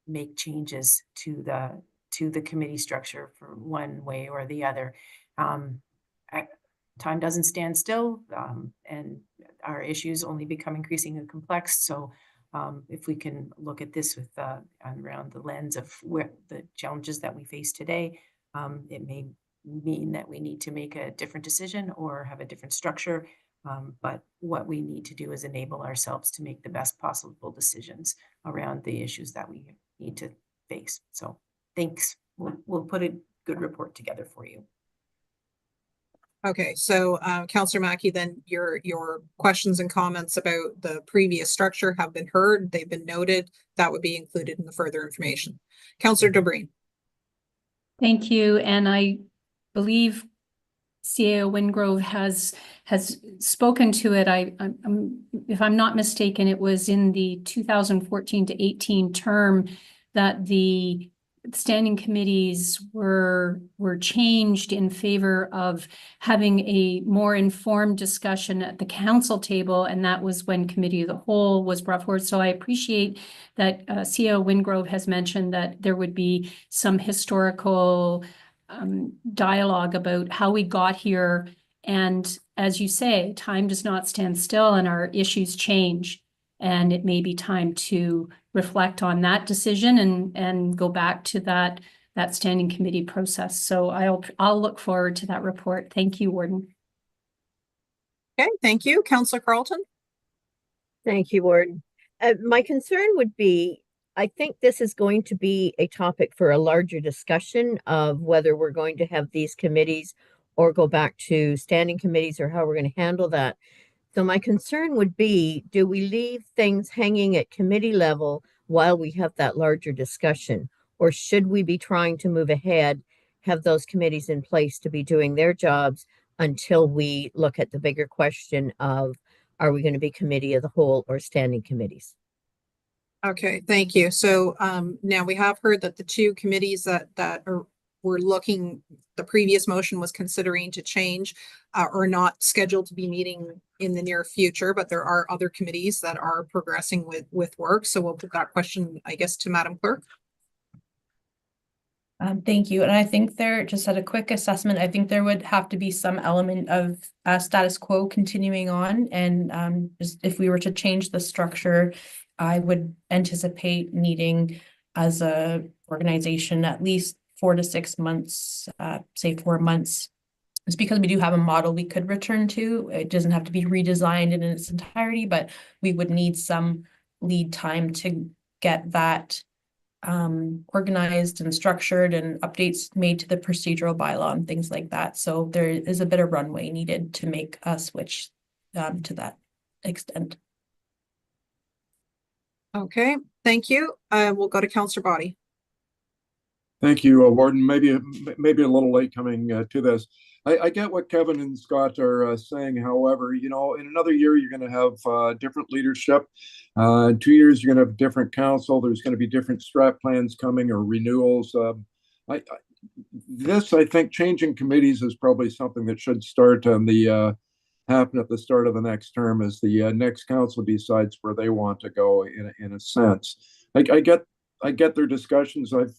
make changes to the committee structure for one way or the other. Time doesn't stand still, and our issues only become increasingly complex. So if we can look at this with around the lens of where the challenges that we face today, it may mean that we need to make a different decision or have a different structure. But what we need to do is enable ourselves to make the best possible decisions around the issues that we need to face. So thanks. We'll put a good report together for you. Okay, so Councillor Mackey, then your questions and comments about the previous structure have been heard. They've been noted. That would be included in the further information. Councillor Dobreen. Thank you. And I believe CAO Wingrove has spoken to it. If I'm not mistaken, it was in the 2014 to 18 term that the standing committees were changed in favor of having a more informed discussion at the council table, and that was when committee of the whole was brought forward. So I appreciate that CAO Wingrove has mentioned that there would be some historical dialogue about how we got here. And as you say, time does not stand still and our issues change. And it may be time to reflect on that decision and go back to that standing committee process. So I'll look forward to that report. Thank you, Warden. Okay, thank you. Councillor Carleton. Thank you, Warden. My concern would be, I think this is going to be a topic for a larger discussion of whether we're going to have these committees or go back to standing committees or how we're going to handle that. So my concern would be, do we leave things hanging at committee level while we have that larger discussion? Or should we be trying to move ahead, have those committees in place to be doing their jobs until we look at the bigger question of, are we going to be committee of the whole or standing committees? Okay, thank you. So now we have heard that the two committees that were looking, the previous motion was considering to change are not scheduled to be meeting in the near future, but there are other committees that are progressing with work. So we'll put that question, I guess, to Madam Clerk. Thank you. And I think there, just at a quick assessment, I think there would have to be some element of status quo continuing on. And just if we were to change the structure, I would anticipate needing as a organization at least 4 to 6 months, say 4 months. It's because we do have a model we could return to. It doesn't have to be redesigned in its entirety, but we would need some lead time to get that organized and structured and updates made to the procedural bylaw and things like that. So there is a bit of runway needed to make a switch to that extent. Okay, thank you. We'll go to Councillor Body. Thank you, Warden. Maybe a little late coming to this. I get what Kevin and Scott are saying. However, you know, in another year, you're going to have different leadership. In 2 years, you're going to have different council. There's going to be different strat plans coming or renewals. I think changing committees is probably something that should start on the happen at the start of the next term as the next council decides where they want to go in a sense. I get their discussions. I've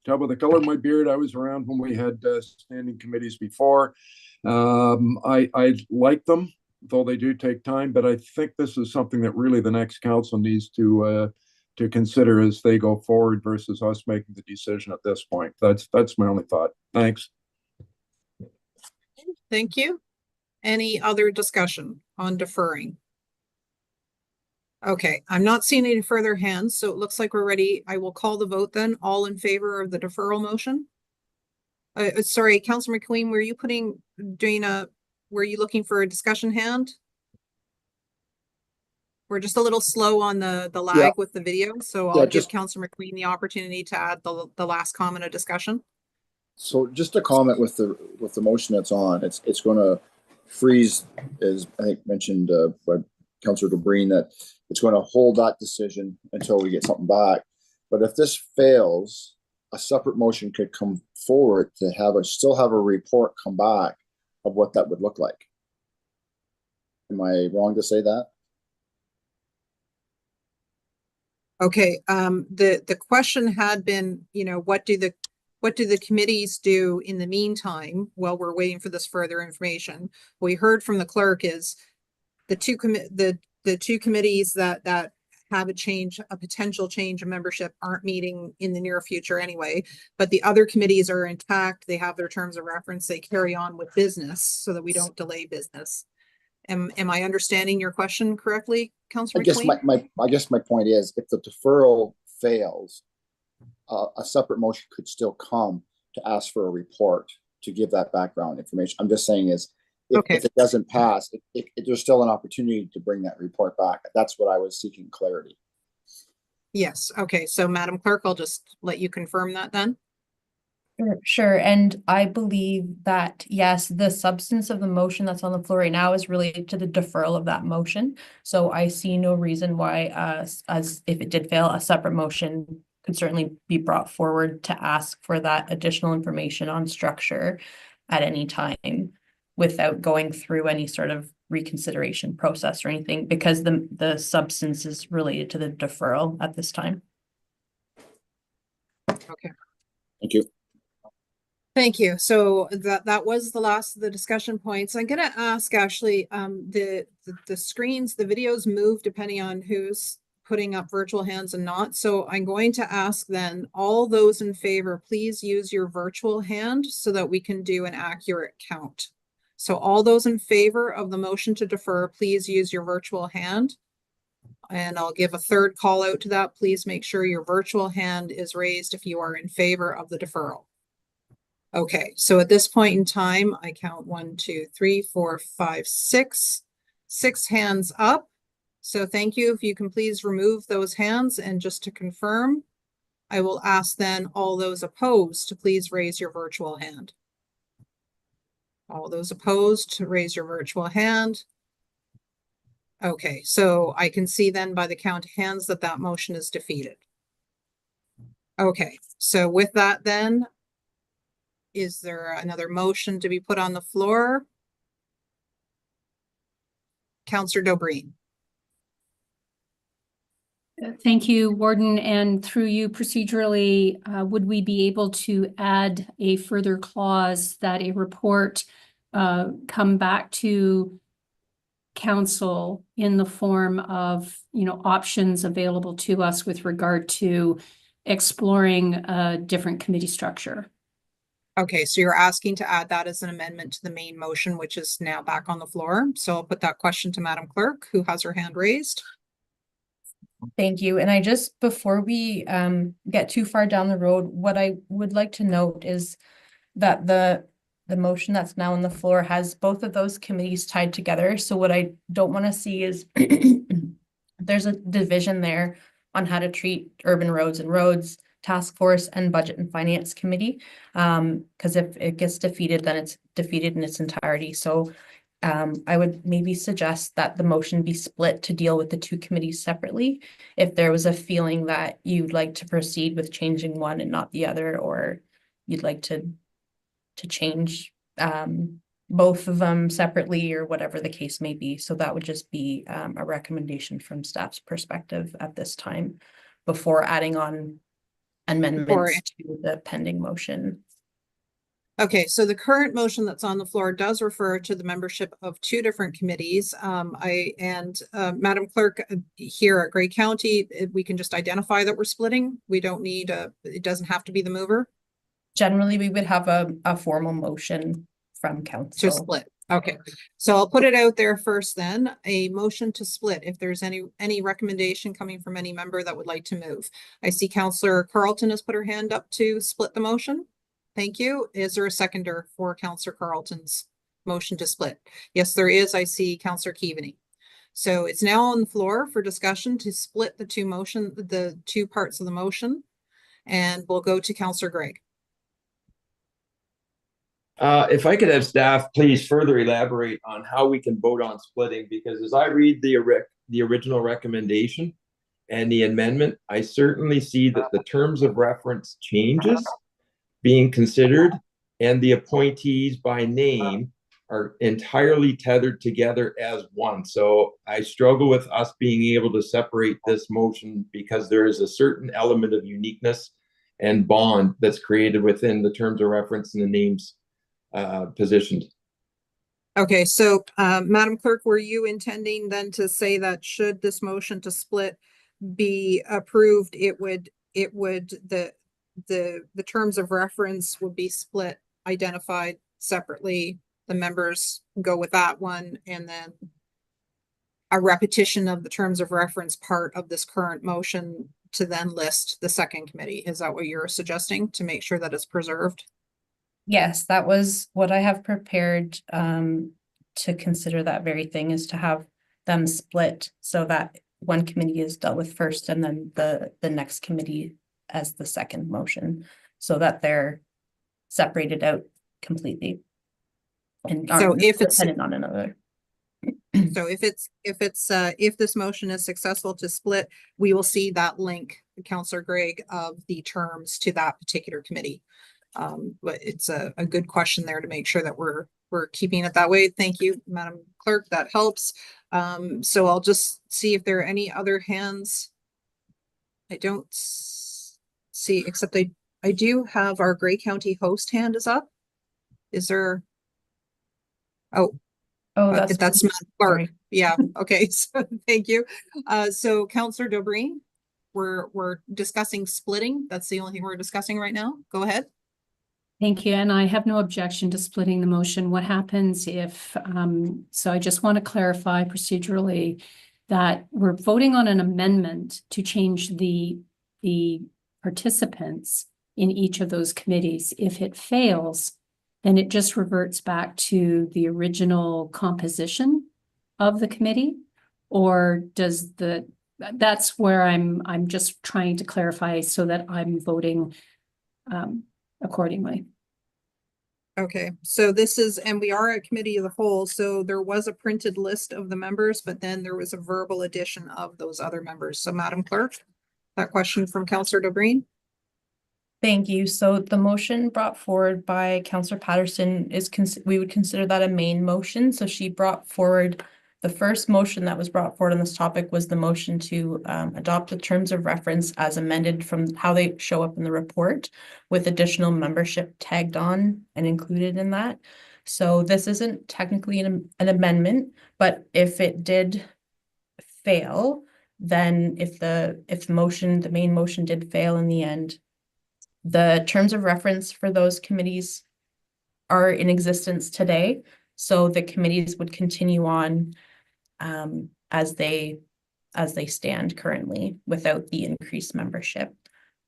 tell by the color of my beard, I was around when we had standing committees before. I like them, though they do take time, but I think this is something that really the next council needs to consider as they go forward versus us making the decision at this point. That's my only thought. Thanks. Thank you. Any other discussion on deferring? Okay, I'm not seeing any further hands, so it looks like we're ready. I will call the vote then. All in favor of the deferral motion? Sorry, Councillor McQueen, were you were you looking for a discussion hand? We're just a little slow on the lag with the video, so I'll give Councillor McQueen the opportunity to add the last comment of discussion. So just a comment with the motion that's on, it's going to freeze, as I think mentioned by Councillor Dobreen, that it's going to hold that decision until we get something back. But if this fails, a separate motion could come forward to still have a report come back of what that would look like. Am I wrong to say that? Okay, the question had been, you know, what do the committees do in the meantime while we're waiting for this further information? What we heard from the clerk is the two committees that have a potential change of membership aren't meeting in the near future anyway, but the other committees are intact. They have their terms of reference. They carry on with business so that we don't delay business. Am I understanding your question correctly, Councillor McQueen? I guess my point is, if the deferral fails, a separate motion could still come to ask for a report to give that background information. I'm just saying is, if it doesn't pass, there's still an opportunity to bring that report back. That's what I was seeking clarity. Yes. Okay. So Madam Clerk, I'll just let you confirm that then. Sure. And I believe that, yes, the substance of the motion that's on the floor right now is related to the deferral of that motion. So I see no reason why, as if it did fail, a separate motion could certainly be brought forward to ask for that additional information on structure at any time without going through any sort of reconsideration process or anything, because the substance is related to the deferral at this time. Okay. Thank you. Thank you. So that was the last of the discussion points. I'm going to ask Ashley, the screens, the videos move depending on who's putting up virtual hands and not. So I'm going to ask then all those in favor, please use your virtual hand so that we can do an accurate count. So all those in favor of the motion to defer, please use your virtual hand. And I'll give a third call out to that. Please make sure your virtual hand is raised if you are in favor of the deferral. Okay, so at this point in time, I count 1, 2, 3, 4, 5, 6 hands up. So thank you. If you can please remove those hands, and just to confirm, I will ask then all those opposed to please raise your virtual hand. All those opposed to raise your virtual hand. Okay, so I can see then by the count of hands that that motion is defeated. Okay, so with that then, is there another motion to be put on the floor? Counselor Dobreen. Thank you, Warden, and through you procedurally, would we be able to add a further clause that a report come back to council in the form of, options available to us with regard to exploring a different committee structure? Okay, so you're asking to add that as an amendment to the main motion, which is now back on the floor. So I'll put that question to Madam Clerk, who has her hand raised. Thank you. And I just, before we get too far down the road, what I would like to note is that the motion that's now on the floor has both of those committees tied together. So what I don't want to see is there's a division there on how to treat urban roads and roads task force and budget and finance committee. Because if it gets defeated, then it's defeated in its entirety. So I would maybe suggest that the motion be split to deal with the two committees separately. If there was a feeling that you'd like to proceed with changing one and not the other, or you'd like to change both of them separately or whatever the case may be. So that would just be a recommendation from staff's perspective at this time before adding on amendments to the pending motion. Okay, so the current motion that's on the floor does refer to the membership of two different committees. Madam Clerk, here at Grey County, we can just identify that we're splitting. We don't need it doesn't have to be the mover. Generally, we would have a formal motion from council. To split. Okay, so I'll put it out there first then, a motion to split. If there's any recommendation coming from any member that would like to move. I see Councillor Carlton has put her hand up to split the motion. Thank you. Is there a seconder for Councillor Carlton's motion to split? Yes, there is. I see Councillor Keaveney. So it's now on the floor for discussion to split the two parts of the motion. And we'll go to Councillor Gregg. If I could have staff please further elaborate on how we can vote on splitting, because as I read the original recommendation and the amendment, I certainly see that the terms of reference changes being considered and the appointees by name are entirely tethered together as one. So I struggle with us being able to separate this motion because there is a certain element of uniqueness and bond that's created within the terms of reference and the names positioned. Okay, so Madam Clerk, were you intending then to say that should this motion to split be approved, the terms of reference would be split, identified separately, the members go with that one, and then a repetition of the terms of reference part of this current motion to then list the second committee? Is that what you're suggesting to make sure that it's preserved? Yes, that was what I have prepared to consider. That very thing is to have them split so that one committee is dealt with first and then the next committee as the second motion, so that they're separated out completely and so if it's dependent on another. So if this motion is successful to split, we will see that link, Councillor Gregg, of the terms to that particular committee. But it's a good question there to make sure that we're keeping it that way. Thank you, Madam Clerk, that helps. So I'll just see if there are any other hands. I don't see, except I do have our Grey County host hand is up. Is there? Oh, that's Madam Clerk. Sorry. Yeah. Okay. So thank you. So Councillor Dobreen, we're discussing splitting. That's the only thing we're discussing right now. Go ahead. Thank you. And I have no objection to splitting the motion. What happens if, so I just want to clarify procedurally that we're voting on an amendment to change the participants in each of those committees. If it fails, then it just reverts back to the original composition of the committee, or does that's where I'm just trying to clarify so that I'm voting accordingly. Okay, so this is, and we are at committee of the whole, so there was a printed list of the members, but then there was a verbal addition of those other members. So Madam Clerk, that question from Councillor Dobreen. Thank you. So the motion brought forward by Councillor Patterson is, we would consider that a main motion. So she brought forward, the first motion that was brought forward on this topic was the motion to adopt the terms of reference as amended from how they show up in the report, with additional membership tagged on and included in that. So this isn't technically an amendment, but if it did fail, then if the main motion did fail in the end, the terms of reference for those committees are in existence today. So the committees would continue on as they stand currently without the increased membership.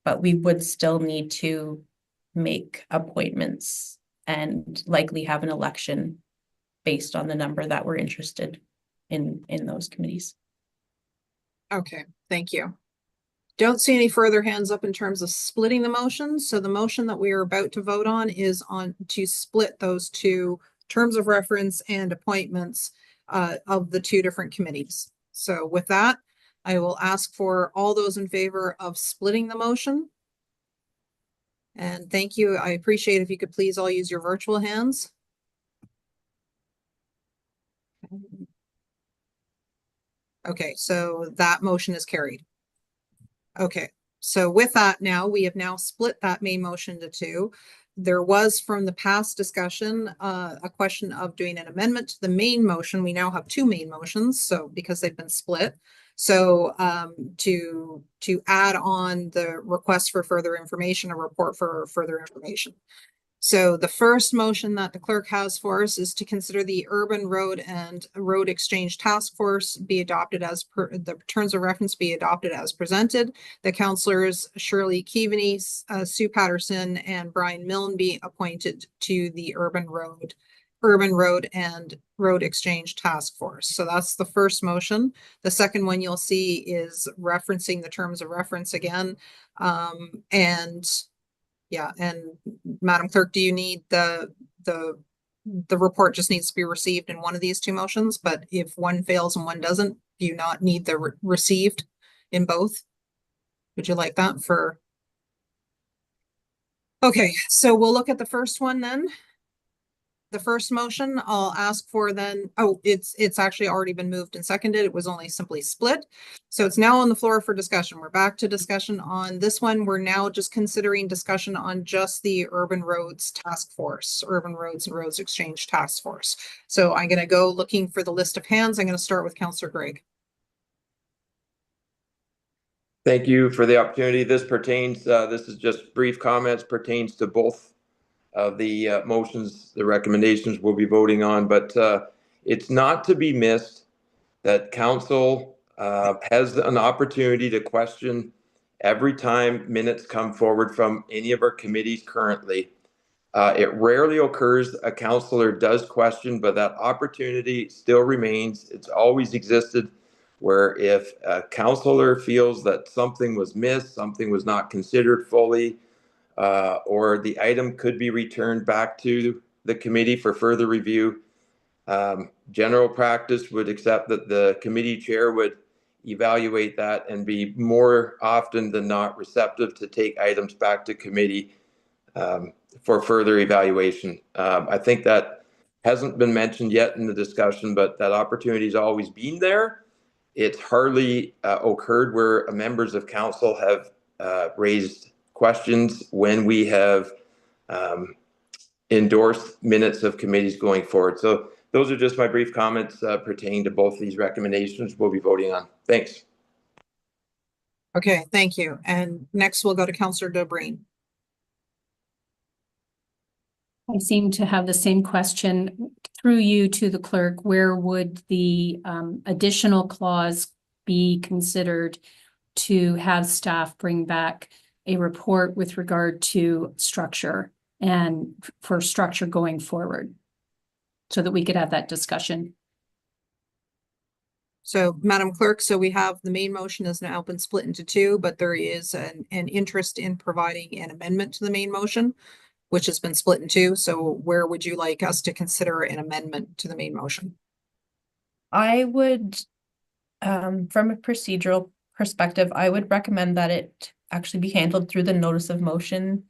But we would still need to make appointments and likely have an election based on the number that we're interested in those committees. Okay, thank you. Don't see any further hands up in terms of splitting the motion. So the motion that we are about to vote on is on to split those two terms of reference and appointments of the two different committees. So with that, I will ask for all those in favor of splitting the motion. And thank you. I appreciate if you could please all use your virtual hands. Okay, so that motion is carried. Okay, so with that now, we have now split that main motion to two. There was from the past discussion, a question of doing an amendment to the main motion. We now have two main motions, so because they've been split. So to add on the request for further information, a report for further information. So the first motion that the clerk has for us is to consider the Urban Road and Road Exchange Task Force be adopted as per the terms of reference be adopted as presented. The councillors Shirley Keaveney, Sue Patterson, and Brian Milne be appointed to the Urban Road and Road Exchange Task Force. So that's the first motion. The second one you'll see is referencing the terms of reference again. Yeah, and Madam Clerk, do you need the report just needs to be received in one of these two motions, but if one fails and one doesn't, do you not need the received in both? Would you like that for? Okay, so we'll look at the first one then. The first motion I'll ask for then, oh, it's actually already been moved and seconded. It was only simply split. So it's now on the floor for discussion. We're back to discussion on this one. We're now just considering discussion on just the Urban Roads Task Force, Urban Roads and Roads Exchange Task Force. So I'm going to go looking for the list of hands. I'm going to start with Councillor Greig. Thank you for the opportunity. This pertains, this is just brief comments, pertains to both of the motions, the recommendations we'll be voting on, but it's not to be missed that council has an opportunity to question every time minutes come forward from any of our committees currently. It rarely occurs a councillor does question, but that opportunity still remains. It's always existed, where if a councillor feels that something was missed, something was not considered fully, or the item could be returned back to the committee for further review. General practice would accept that the committee chair would evaluate that and be more often than not receptive to take items back to committee for further evaluation. I think that hasn't been mentioned yet in the discussion, but that opportunity has always been there. It's hardly occurred where members of council have raised questions when we have endorsed minutes of committees going forward. So those are just my brief comments pertaining to both these recommendations we'll be voting on. Thanks. Okay, thank you. And next we'll go to Councillor Dobreen. I seem to have the same question through you to the clerk. Where would the additional clause be considered to have staff bring back a report with regard to structure and for structure going forward so that we could have that discussion? So Madam Clerk, so we have the main motion has now been split into two, but there is an interest in providing an amendment to the main motion. which has been split in two. So where would you like us to consider an amendment to the main motion? I would, from a procedural perspective, I would recommend that it actually be handled through the notice of motion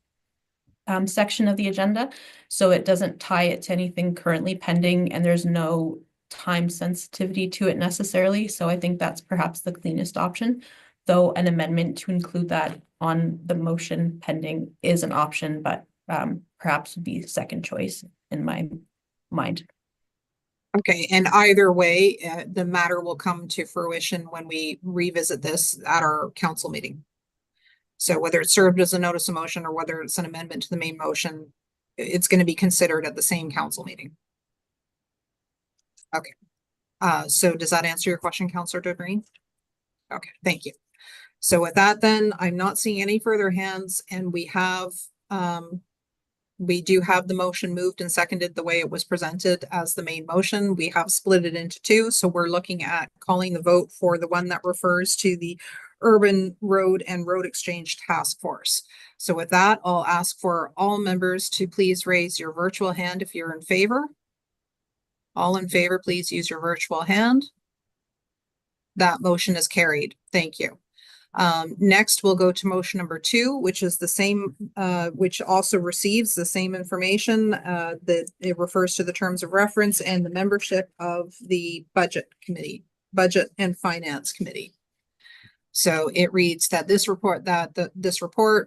section of the agenda. So it doesn't tie it to anything currently pending and there's no time sensitivity to it necessarily. So I think that's perhaps the cleanest option, though an amendment to include that on the motion pending is an option, but perhaps would be second choice in my mind. Okay, and either way, the matter will come to fruition when we revisit this at our council meeting. So whether it's served as a notice of motion or whether it's an amendment to the main motion, it's going to be considered at the same council meeting. Okay. So does that answer your question, Councillor DeGreen? Okay, thank you. So with that, then I'm not seeing any further hands, and we do have the motion moved and seconded the way it was presented as the main motion. We have split it into two, so we're looking at calling the vote for the one that refers to the Urban Road and Road Exchange Task Force. So with that, I'll ask for all members to please raise your virtual hand if you're in favor. All in favor, please use your virtual hand. That motion is carried. Thank you. Next, we'll go to motion number 2, which is the same, which also receives the same information that it refers to the terms of reference and the membership of the Budget and Finance Committee. So it reads that this report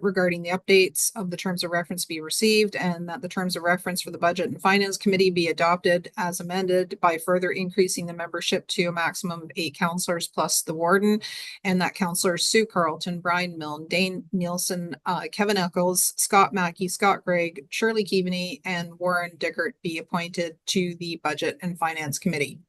regarding the updates of the terms of reference be received, and that the terms of reference for the Budget and Finance Committee be adopted as amended by further increasing the membership to a maximum of 8 councillors plus the warden, and that councillors Sue Carlton, Brian Milne, Dane Nielsen, Kevin Eccles, Scott Mackey, Scott Gregg, Shirley Keaveney, and Warren Dickert be appointed to the Budget and Finance Committee.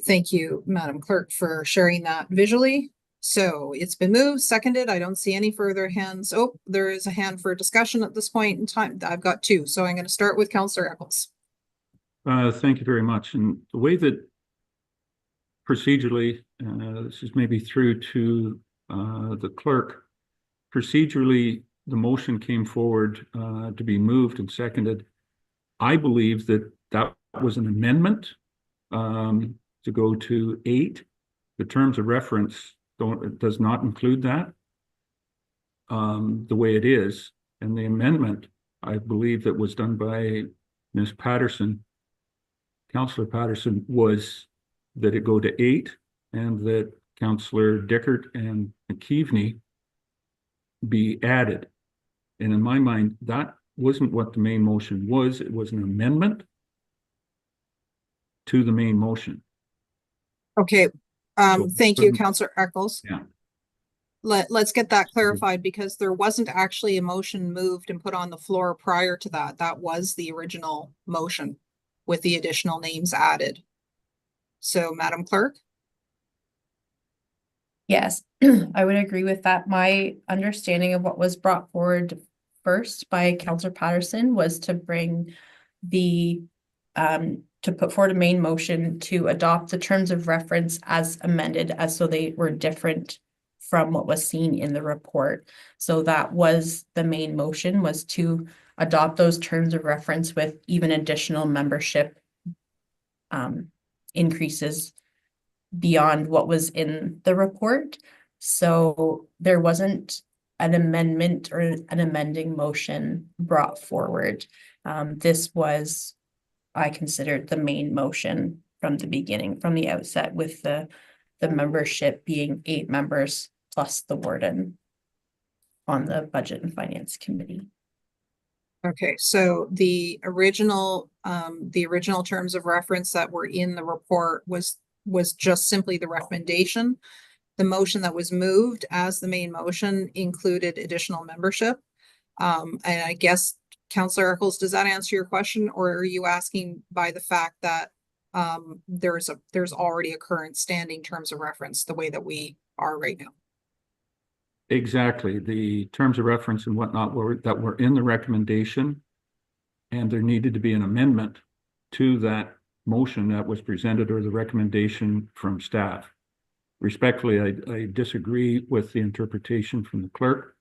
Thank you, Madam Clerk, for sharing that visually. So it's been moved, seconded. I don't see any further hands. Oh, there is a hand for discussion at this point in time. I've got 2. So I'm going to start with Councillor Eccles. Thank you very much. And the way that procedurally, this is maybe through to the clerk, procedurally, the motion came forward to be moved and seconded. I believe that that was an amendment to go to 8. The terms of reference does not include that the way it is. And the amendment, I believe that was done by Ms. Patterson, Councillor Patterson, was that it go to 8 and that Councillor Dickert and McKeveney be added. And in my mind, that wasn't what the main motion was. It was an amendment to the main motion. Okay. Thank you, Councillor Eccles. Yeah. Let's get that clarified, because there wasn't actually a motion moved and put on the floor prior to that. That was the original motion with the additional names added. So, Madam Clerk? Yes, I would agree with that. My understanding of what was brought forward first by Councillor Patterson was to bring the to put forward a main motion to adopt the terms of reference as amended, as so they were different from what was seen in the report. So that was the main motion, was to adopt those terms of reference with even additional membership increases beyond what was in the report. So there wasn't an amendment or an amending motion brought forward. This was, I considered, the main motion from the beginning, from the outset, with the membership being 8 members plus the warden on the Budget and Finance Committee. Okay, so the original terms of reference that were in the report was just simply the recommendation. The motion that was moved as the main motion included additional membership. And I guess, Councillor Eccles, does that answer your question, or are you asking by the fact that there's already a current standing terms of reference the way that we are right now? Exactly. The terms of reference and whatnot that were in the recommendation, and there needed to be an amendment to that motion that was presented, or the recommendation from staff. Respectfully, I disagree with the interpretation from the clerk,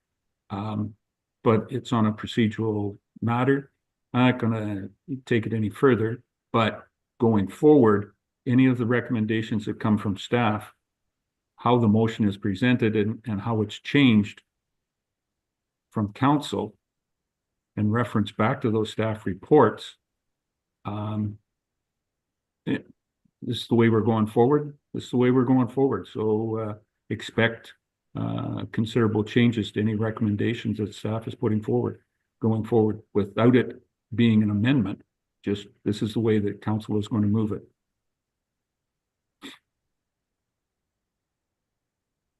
but it's on a procedural matter. I'm not gonna take it any further, but going forward, any of the recommendations that come from staff, how the motion is presented and how it's changed from council and reference back to those staff reports. This is the way we're going forward. This is the way we're going forward. So expect considerable changes to any recommendations that staff is putting forward, going forward, without it being an amendment. Just this is the way that council is going to move it.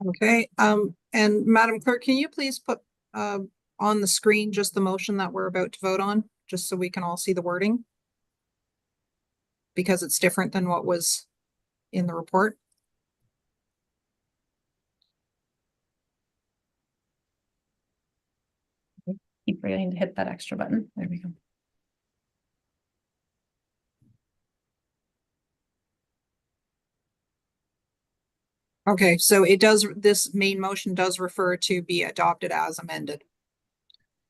Okay, and Madam Clerk, can you please put on the screen just the motion that we're about to vote on, just so we can all see the wording? Because it's different than what was in the report. Keep forgetting to hit that extra button. There we go. Okay, so it does, this main motion does refer to be adopted as amended.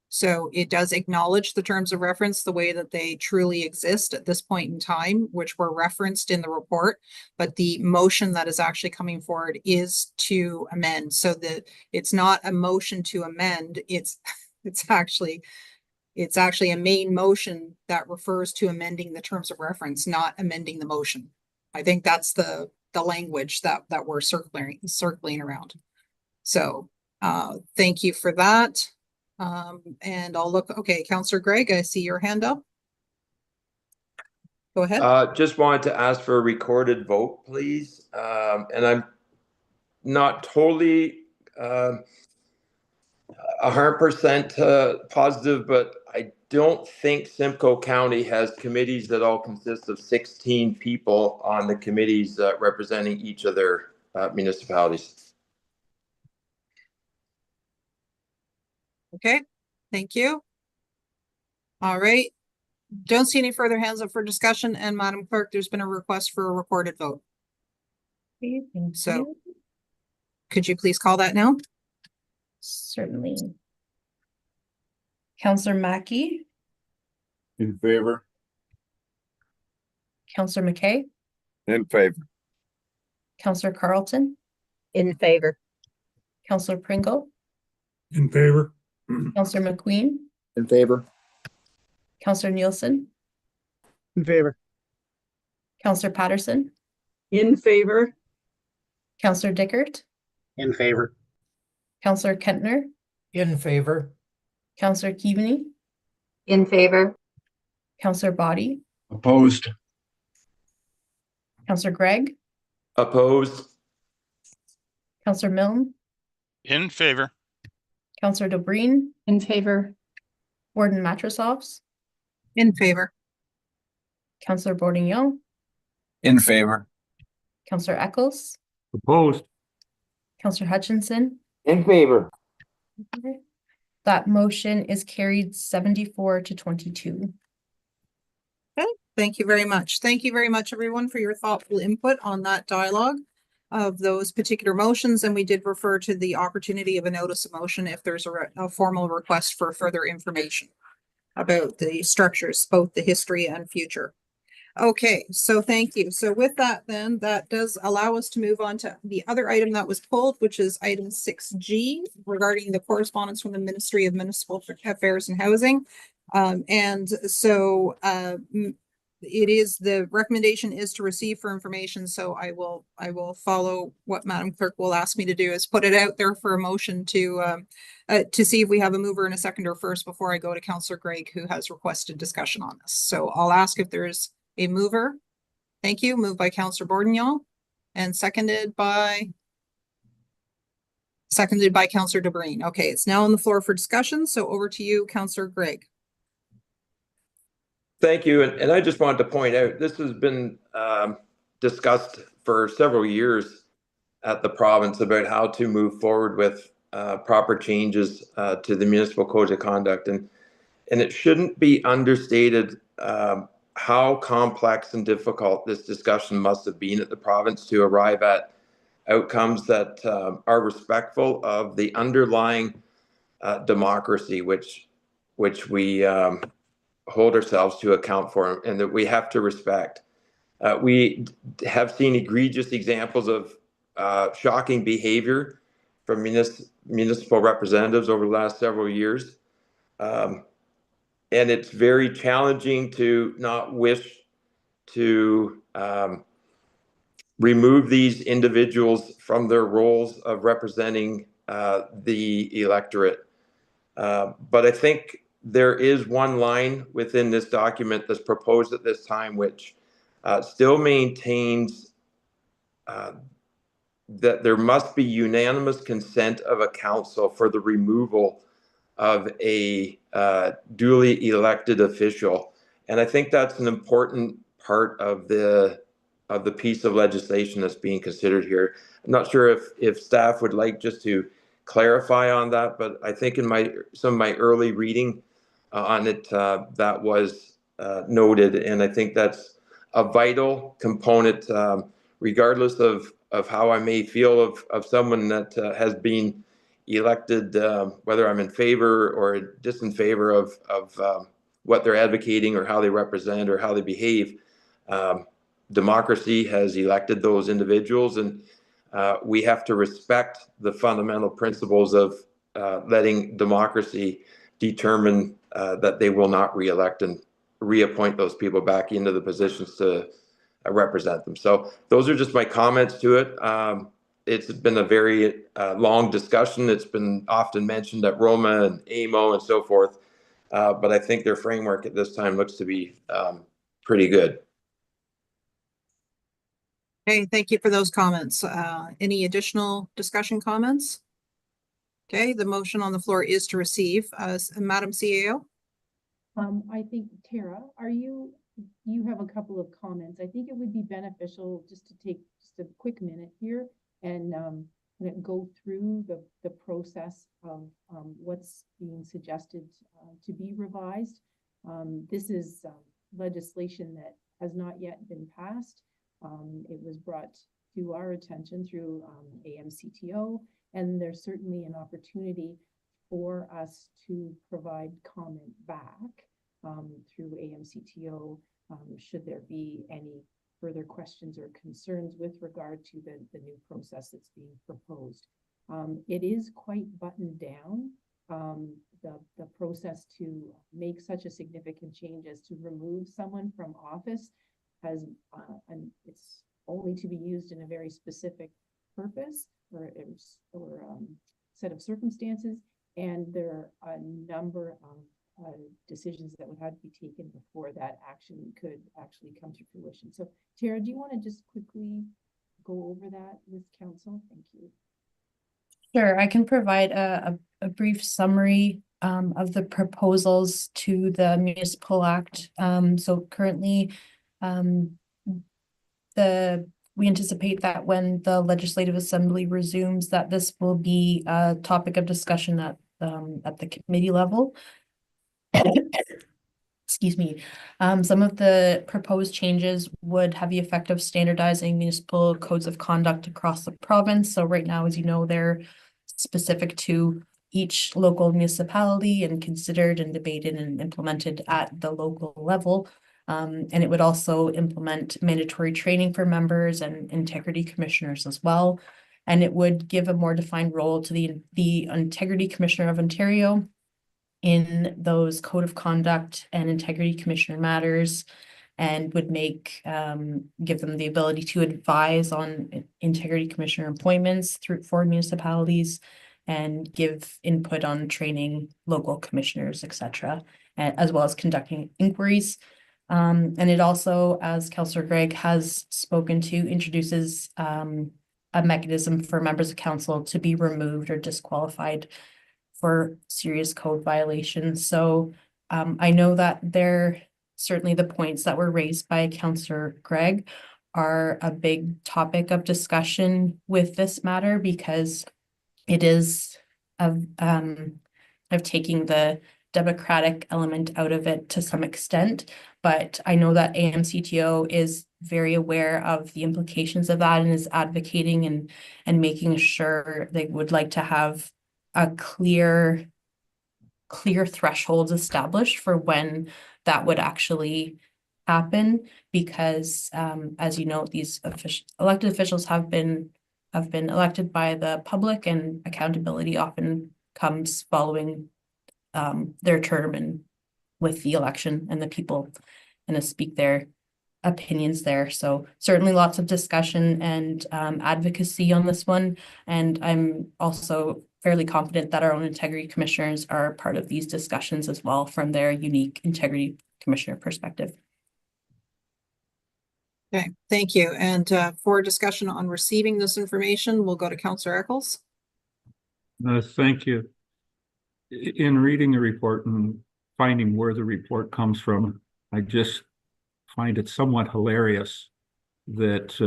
So it does acknowledge the terms of reference the way that they truly exist at this point in time, which were referenced in the report. But the motion that is actually coming forward is to amend. So that it's not a motion to amend, it's actually a main motion that refers to amending the terms of reference, not amending the motion. I think that's the language that we're circling around. So thank you for that. And I'll look, okay, Councillor Gregg, I see your hand up. Go ahead. Just wanted to ask for a recorded vote, please. And I'm not totally 100% positive, but I don't think Simcoe County has committees that all consist of 16 people on the committees representing each of their municipalities. Okay, thank you. All right. Don't see any further hands up for discussion. And Madam Clerk, there's been a request for a recorded vote. So could you please call that now? Certainly. Councillor Mackey, In favor? Councillor McKay, In favor. Councillor Carlton, In favor. Councillor Pringle, In favor. Councillor McQueen, In favor? Councillor Nielsen, In favor. Councillor Patterson, In favor? Councillor Dickert, In favor. Councillor Kentner, In favor. Councillor Keaveney, In favor. Councillor Body, Opposed. Councillor Gregg, Opposed? Councillor Milne, In favor. Councillor Dobreen, In favor. Warden Matrosovs, In favor. Councillor Bourdignon, In favor. Councillor Eccles, Opposed. Councillor Hutchinson. In favor. That motion is carried 74 to 22. Okay, thank you very much. Thank you very much, everyone, for your thoughtful input on that dialogue of those particular motions. And we did refer to the opportunity of a notice of motion if there's a formal request for further information about the structures, both the history and future. Okay, so thank you. So with that, then that does allow us to move on to the other item that was pulled, which is item 6G regarding the correspondence from the Ministry of Municipal Affairs and Housing. And so it is, the recommendation is to receive for information. So I will follow what Madam Clerk will ask me to do, is put it out there for a motion to see if we have a mover and a seconder first before I go to Councillor Gregg, who has requested discussion on this. So I'll ask if there's a mover. Thank you. Moved by Councillor Bourdignon and seconded by Councillor Dobreen. Okay, it's now on the floor for discussion. So over to you, Councillor Gregg. Thank you. And I just wanted to point out, this has been discussed for several years at the province about how to move forward with proper changes to the municipal code of conduct. And it shouldn't be understated how complex and difficult this discussion must have been at the province to arrive at outcomes that are respectful of the underlying democracy, which which we hold ourselves to account for, and that we have to respect. We have seen egregious examples of shocking behavior from municipal representatives over the last several years. And it's very challenging to not wish to remove these individuals from their roles of representing the electorate. But I think there is one line within this document that's proposed at this time, which still maintains that there must be unanimous consent of a council for the removal of a duly elected official. And I think that's an important part of the piece of legislation that's being considered here. I'm not sure if staff would like just to clarify on that, but I think in some of my early reading on it, that was noted, and I think that's a vital component, regardless of how I may feel of someone that has been elected, whether I'm in favor or just in favor of what they're advocating or how they represent or how they behave. Democracy has elected those individuals, and we have to respect the fundamental principles of letting democracy determine that they will not re-elect and reappoint those people back into the positions to represent them. So those are just my comments to it. It's been a very long discussion. It's been often mentioned at Roma and AMO and so forth, but I think their framework at this time looks to be pretty good. Okay, thank you for those comments. Any additional discussion comments? Okay, the motion on the floor is to receive. Madam CAO? I think, Tara, you have a couple of comments. I think it would be beneficial just to take just a quick minute here and go through the process of what's being suggested to be revised. This is legislation that has not yet been passed. It was brought to our attention through AMCTO, and there's certainly an opportunity for us to provide comment back through AMCTO should there be any further questions or concerns with regard to the new process that's being proposed. It is quite buttoned down, the process to make such a significant change as to remove someone from office has, and it's only to be used in a very specific purpose or set of circumstances. And there are a number of decisions that would have to be taken before that action could actually come to fruition. So Tara, do you want to just quickly go over that with council? Thank you. Sure, I can provide a brief summary of the proposals to the Municipal Act. So currently, we anticipate that when the Legislative Assembly resumes, that this will be a topic of discussion at the committee level. Excuse me. Some of the proposed changes would have the effect of standardizing municipal codes of conduct across the province. So right now, as you know, they're specific to each local municipality and considered and debated and implemented at the local level. And it would also implement mandatory training for members and integrity commissioners as well. And it would give a more defined role to the Integrity Commissioner of Ontario in those code of conduct and integrity commissioner matters, and would give them the ability to advise on integrity commissioner appointments for municipalities and give input on training local commissioners, etc., as well as conducting inquiries. And it also, as Councillor Gregg has spoken to, introduces a mechanism for members of council to be removed or disqualified for serious code violations. So I know that certainly the points that were raised by Councillor Gregg are a big topic of discussion with this matter, because it is of taking the democratic element out of it to some extent. But I know that AMCTO is very aware of the implications of that and is advocating and making sure they would like to have a clear clear thresholds established for when that would actually happen, because as you know, these elected officials have been elected by the public, and accountability often comes following their term and with the election, and the people and speak their opinions there. So certainly lots of discussion and advocacy on this one. And I'm also fairly confident that our own integrity commissioners are part of these discussions as well from their unique integrity commissioner perspective. Okay, thank you. And for discussion on receiving this information, we'll go to Councillor Eccles. Thank you. In reading the report and finding where the report comes from, I just find it somewhat hilarious that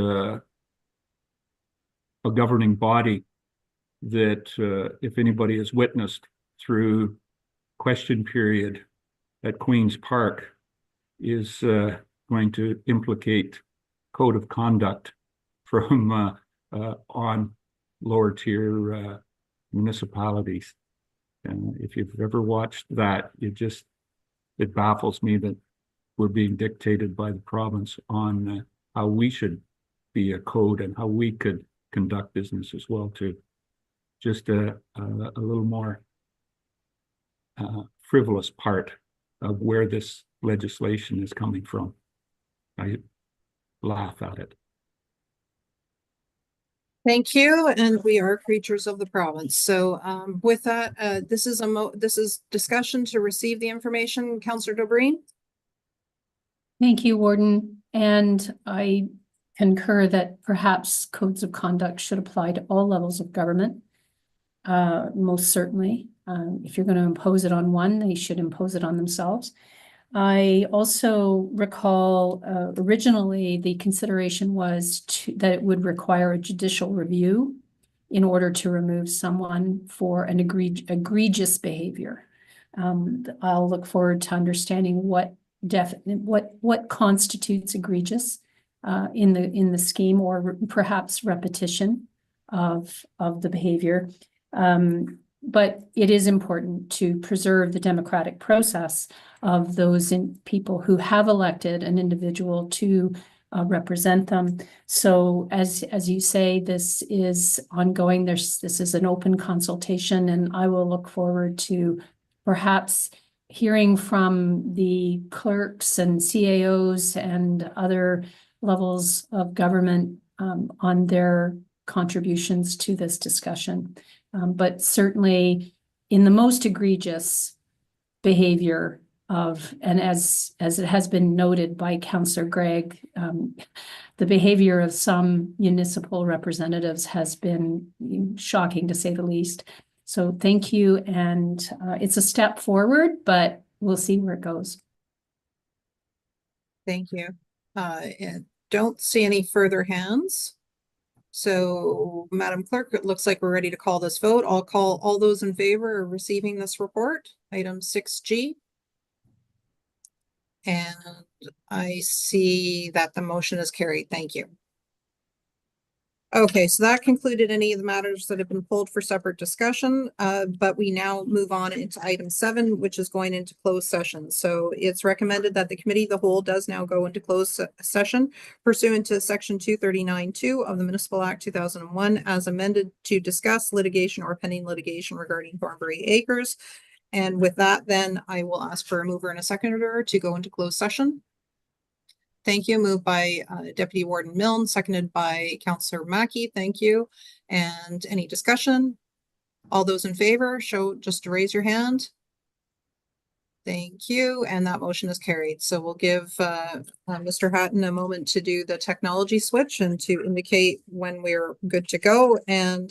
a governing body that if anybody has witnessed through question period at Queen's Park is going to implicate code of conduct from on lower tier municipalities. And if you've ever watched that, it baffles me that we're being dictated by the province on how we should be a code and how we could conduct business as well too. Just a little more frivolous part of where this legislation is coming from. I laugh at it. Thank you, and we are creatures of the province. So with that, this is discussion to receive the information. Councillor Dobreen. Thank you, Warden. And I concur that perhaps codes of conduct should apply to all levels of government. Most certainly. If you're going to impose it on one, they should impose it on themselves. I also recall originally the consideration was that it would require a judicial review in order to remove someone for an egregious behavior. I'll look forward to understanding what constitutes egregious in the scheme, or perhaps repetition of the behavior. But it is important to preserve the democratic process of those people who have elected an individual to represent them. So as you say, this is ongoing. This is an open consultation, and I will look forward to perhaps hearing from the clerks and CAOs and other levels of government on their contributions to this discussion. But certainly in the most egregious behavior and as it has been noted by Councillor Gregg, the behavior of some municipal representatives has been shocking, to say the least. So thank you, and it's a step forward, but we'll see where it goes. Thank you. And don't see any further hands. So, Madam Clerk, it looks like we're ready to call this vote. I'll call all those in favor of receiving this report, item 6G. And I see that the motion is carried. Thank you. Okay, so that concluded any of the matters that have been pulled for separate discussion, but we now move on into item 7, which is going into closed session. So it's recommended that the committee of the whole does now go into closed session pursuant to section 239(2) of the Municipal Act 2001 as amended to discuss litigation or pending litigation regarding Thornbury Acres. And with that, then I will ask for a mover and a seconder to go into closed session. Thank you. Moved by Deputy Warden Milne, seconded by Councillor Mackey. Thank you. And any discussion? All those in favor, show just to raise your hand. Thank you. And that motion is carried. So we'll give Mr. Hatton a moment to do the technology switch and to indicate when we're good to go. And